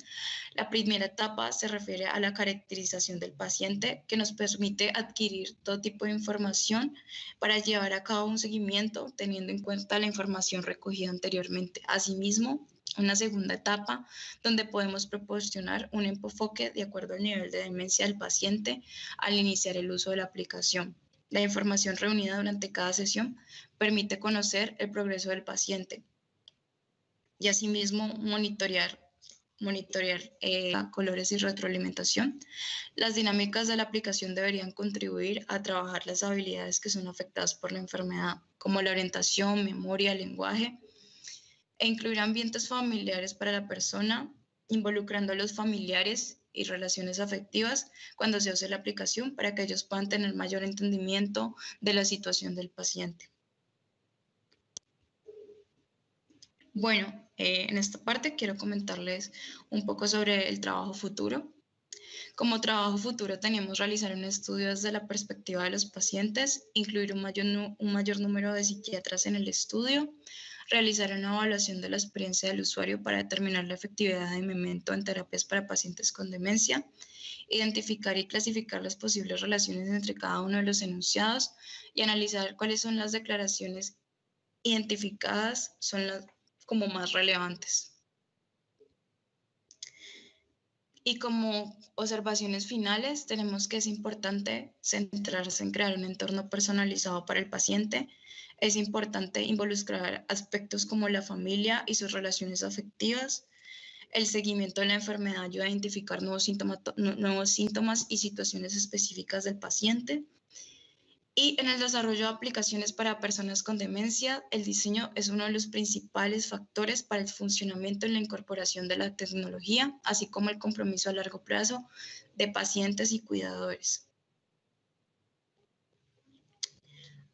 La primera etapa se refiere a la caracterización del paciente, que nos permite adquirir todo tipo de información para llevar a cabo un seguimiento, teniendo en cuenta la información recogida anteriormente. Asimismo, una segunda etapa donde podemos proporcionar un enfoque de acuerdo al nivel de demencia del paciente al iniciar el uso de la aplicación. La información reunida durante cada sesión permite conocer el progreso del paciente y asimismo monitorear colores y retroalimentación. Las dinámicas de la aplicación deberían contribuir a trabajar las habilidades que son afectadas por la enfermedad, como la orientación, memoria, lenguaje, e incluir ambientes familiares para la persona, involucrando a los familiares y relaciones afectivas cuando se use la aplicación para que ellos puedan tener mayor entendimiento de la situación del paciente. Bueno, en esta parte quiero comentarles un poco sobre el trabajo futuro. Como trabajo futuro tenemos realizar un estudio desde la perspectiva de los pacientes, incluir un mayor número de psiquiatras en el estudio, realizar una evaluación de la experiencia del usuario para determinar la efectividad de Memento en terapias para pacientes con demencia, identificar y clasificar las posibles relaciones entre cada uno de los enunciados y analizar cuáles son las declaraciones identificadas, son las como más relevantes. Y como observaciones finales, tenemos que es importante centrarse en crear un entorno personalizado para el paciente. Es importante involucrar aspectos como la familia y sus relaciones afectivas. El seguimiento de la enfermedad ayuda a identificar nuevos síntomas y situaciones específicas del paciente. Y en el desarrollo de aplicaciones para personas con demencia, el diseño es uno de los principales factores para el funcionamiento y la incorporación de la tecnología, así como el compromiso a largo plazo de pacientes y cuidadores.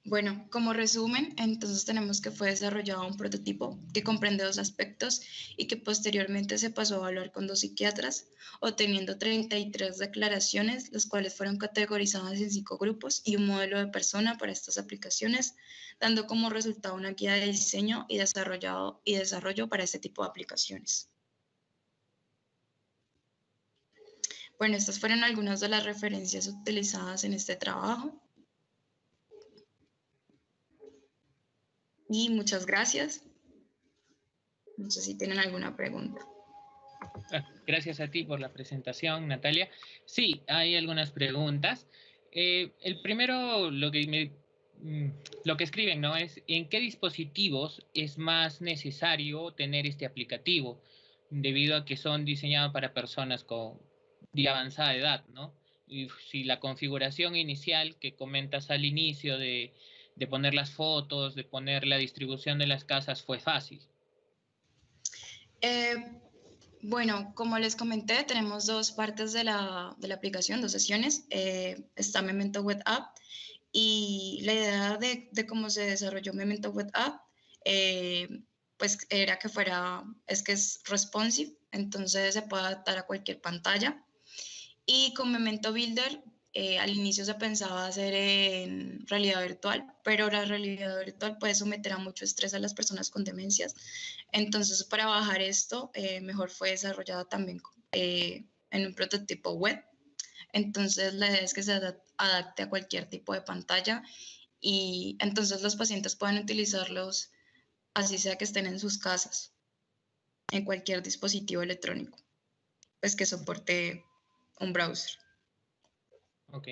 Bueno, como resumen, entonces tenemos que fue desarrollado un prototipo que comprende 2 aspectos y que posteriormente se pasó a evaluar con 2 psiquiatras, obteniendo 33 declaraciones, las cuales fueron categorizadas en 5 grupos y un modelo de persona para estas aplicaciones, dando como resultado una guía de diseño y desarrollo para este tipo de aplicaciones. Bueno, estas fueron algunas de las referencias utilizadas en este trabajo. Y muchas gracias. No sé si tienen alguna pregunta. Gracias a ti por la presentación, Natalia. Sí, hay algunas preguntas. El primero, lo que escriben, ¿no? Es ¿en qué dispositivos es más necesario tener este aplicativo? Debido a que son diseñados para personas de avanzada edad, ¿no? Y si la configuración inicial que comentas al inicio de poner las fotos, de poner la distribución de las casas fue fácil. Bueno, como les comenté, tenemos 2 partes de la aplicación, 2 sesiones. Está Memento Web App y la idea de cómo se desarrolló Memento Web App, pues era que es responsive, entonces se puede adaptar a cualquier pantalla. Y con Memento Builder, al inicio se pensaba hacer en realidad virtual, pero la realidad virtual puede someter a mucho estrés a las personas con demencias. Entonces, para bajar esto, mejor fue desarrollado también en un prototipo web. Entonces, la idea es que se adapte a cualquier tipo de pantalla y entonces los pacientes pueden utilizarlos así sea que estén en sus casas, en cualquier dispositivo electrónico, pues que soporte un browser. Ok.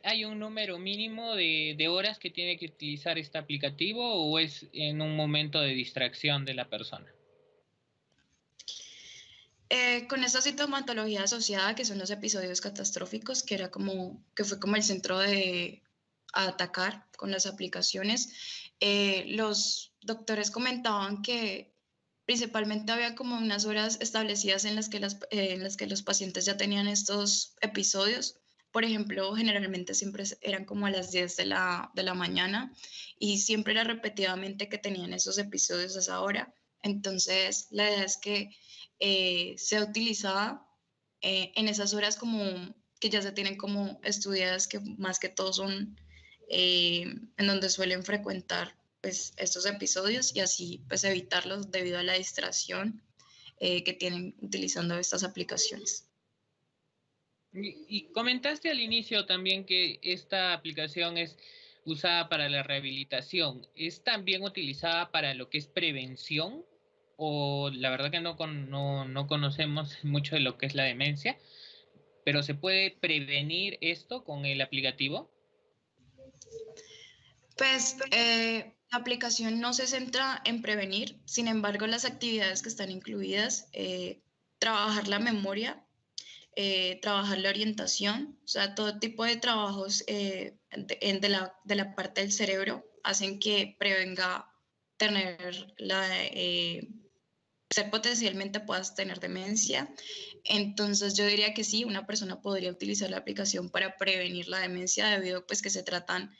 ¿Hay un número mínimo de horas que tiene que utilizar este aplicativo o es en un momento de distracción de la persona? Con esta sintomatología asociada, que son los episodios catastróficos, que fue como el centro de atacar con las aplicaciones, los doctores comentaban que principalmente había como unas horas establecidas en las que los pacientes ya tenían estos episodios. Por ejemplo, generalmente siempre eran como a las 10 de la mañana y siempre era repetidamente que tenían esos episodios a esa hora. Entonces, la idea es que sea utilizada en esas horas como que ya se tienen como estudiadas, que más que todo son en donde suelen frecuentar pues estos episodios y así pues evitarlos debido a la distracción que tienen utilizando estas aplicaciones. Y comentaste al inicio también que esta aplicación es usada para la rehabilitación. ¿Es también utilizada para lo que es prevención? O la verdad que no conocemos mucho de lo que es la demencia, pero ¿se puede prevenir esto con el aplicativo? Pues la aplicación no se centra en prevenir, sin embargo las actividades que están incluidas, trabajar la memoria, trabajar la orientación, o sea, todo tipo de trabajos de la parte del cerebro hacen que prevenga ser potencialmente puedas tener demencia. Entonces yo diría que sí, una persona podría utilizar la aplicación para prevenir la demencia debido pues que se tratan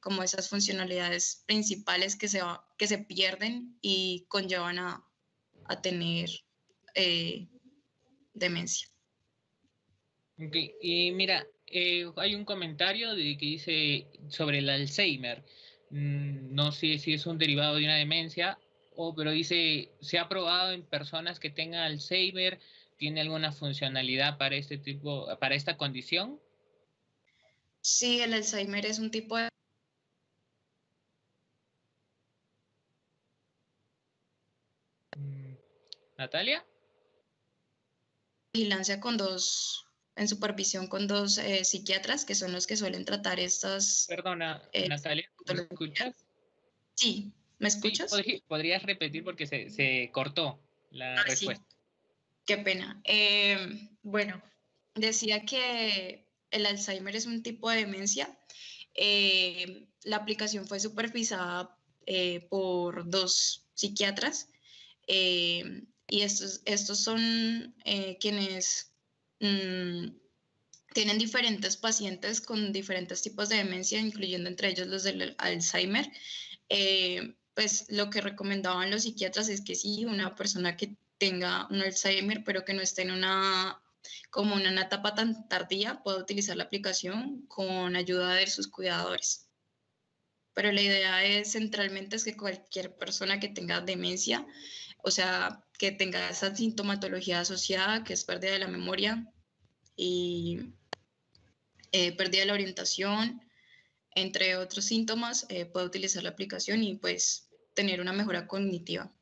como esas funcionalidades principales que se pierden y conllevan a tener demencia. Okay. Y mira, hay un comentario que dice sobre el Alzheimer. No sé si es un derivado de una demencia, pero dice, ¿se ha probado en personas que tengan Alzheimer? ¿Tiene alguna funcionalidad para para esta condición? Sí, el Alzheimer es un tipo de Natalia. Vigilancia en supervisión con 2 psiquiatras, que son los que suelen tratar estas... Perdona, Natalia, ¿me escuchas? Sí, ¿me escuchas? Sí, ¿podrías repetir porque se cortó la respuesta? Sí. Qué pena. Bueno, decía que el Alzheimer es un tipo de demencia. La aplicación fue supervisada por 2 psiquiatras y estos son quienes tienen diferentes pacientes con diferentes tipos de demencia, incluyendo entre ellos los del Alzheimer. Pues lo que recomendaban los psiquiatras es que sí, una persona que tenga un Alzheimer, pero que no esté en una etapa tan tardía, pueda utilizar la aplicación con ayuda de sus cuidadores. Pero la idea centralmente es que cualquier persona que tenga demencia, o sea, que tenga esa sintomatología asociada, que es pérdida de la memoria y pérdida de la orientación, entre otros síntomas, puede utilizar la aplicación y pues tener una mejora cognitiva.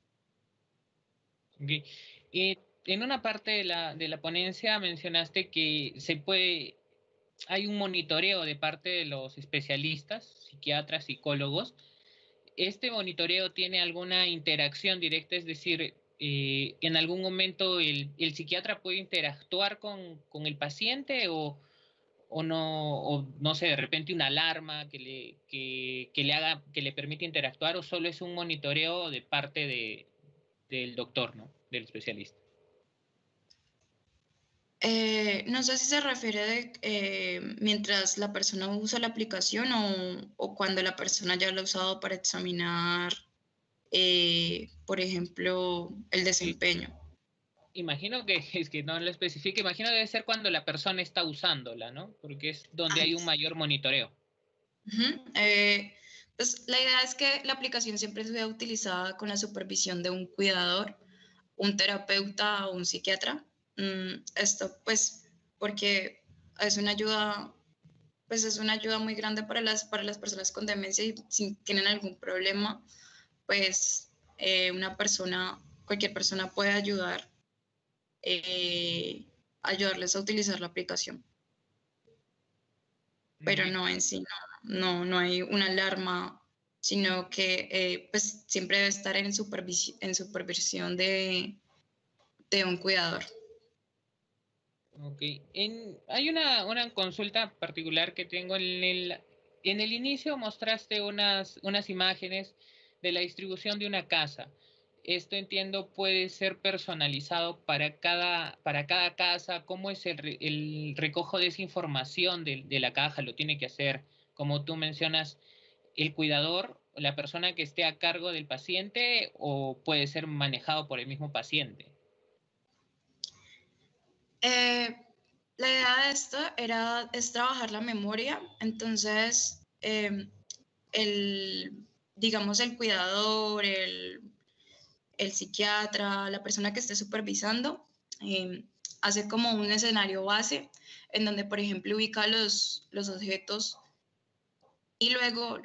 Okay. En una parte de la ponencia mencionaste que hay un monitoreo de parte de los especialistas, psiquiatras, psicólogos. ¿Este monitoreo tiene alguna interacción directa? Es decir, ¿en algún momento el psiquiatra puede interactuar con el paciente o no sé, de repente una alarma que le permite interactuar, o solo es un monitoreo de parte del doctor, ¿no? Del especialista? No sé si se refiere mientras la persona usa la aplicación o cuando la persona ya lo ha usado para examinar, por ejemplo, el desempeño. Imagino que es que no lo especifica, imagino debe ser cuando la persona está usándola, ¿no? Porque es donde hay un mayor monitoreo. Pues la idea es que la aplicación siempre sea utilizada con la supervisión de un cuidador, un terapeuta o un psiquiatra. Esto pues porque es una ayuda, pues es una ayuda muy grande para las personas con demencia, y si tienen algún problema, pues cualquier persona puede ayudarles a utilizar la aplicación. Pero no en sí, no hay una alarma, sino que pues siempre debe estar en supervisión de un cuidador. Ok. Hay una consulta particular que tengo. En el inicio mostraste unas imágenes de la distribución de una casa. Esto, entiendo, puede ser personalizado para cada casa. ¿Cómo es el recojo de esa información de la caja? ¿Lo tiene que hacer, como tú mencionas, el cuidador, la persona que esté a cargo del paciente, o puede ser manejado por el mismo paciente? La idea de esto es trabajar la memoria. Entonces, digamos, el cuidador, el psiquiatra, la persona que esté supervisando, hace como un escenario base en donde, por ejemplo, ubica los objetos y luego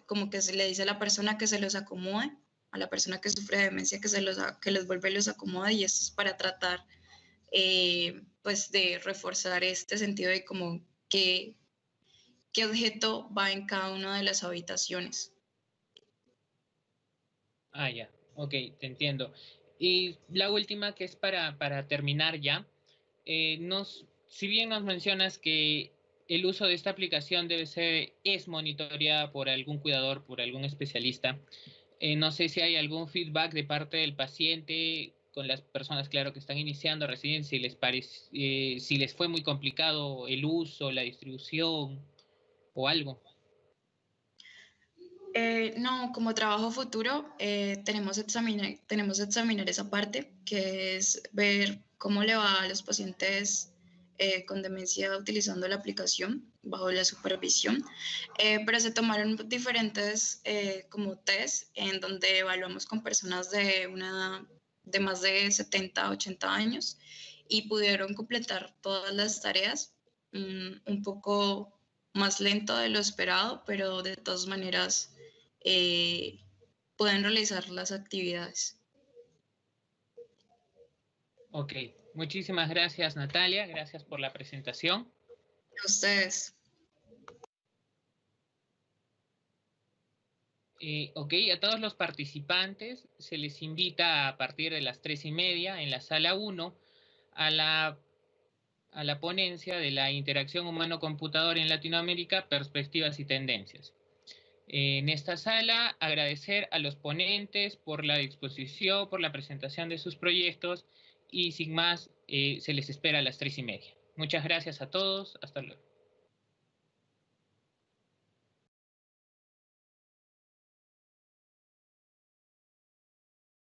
como que se le dice a la persona que se los acomode, a la persona que sufre de demencia que los vuelve y los acomoda, y esto es para tratar pues de reforzar este sentido de como qué objeto va en cada una de las habitaciones. Ah, ya, ok, te entiendo. Y la última, que es para terminar ya, si bien nos mencionas que el uso de esta aplicación es monitoreada por algún cuidador, por algún especialista, no sé si hay algún feedback de parte del paciente con las personas, claro, que están iniciando recién, si les fue muy complicado el uso, la distribución o algo. No, como trabajo futuro, tenemos que examinar esa parte, que es ver cómo le va a los pacientes con demencia utilizando la aplicación bajo la supervisión. Pero se tomaron diferentes como test en donde evaluamos con personas de una edad de más de 70, 80 años, y pudieron completar todas las tareas un poco más lento de lo esperado, pero de todas maneras pueden realizar las actividades. Ok, muchísimas gracias, Natalia, gracias por la presentación. A ustedes. Ok, a todos los participantes se les invita a partir de las 3:30 en la sala 1 a la ponencia de la interacción humano-computador en Latinoamérica, perspectivas y tendencias. En esta sala, agradecer a los ponentes por la disposición, por la presentación de sus proyectos, y sin más, se les espera a las 3:30. Muchas gracias a todos. Hasta luego.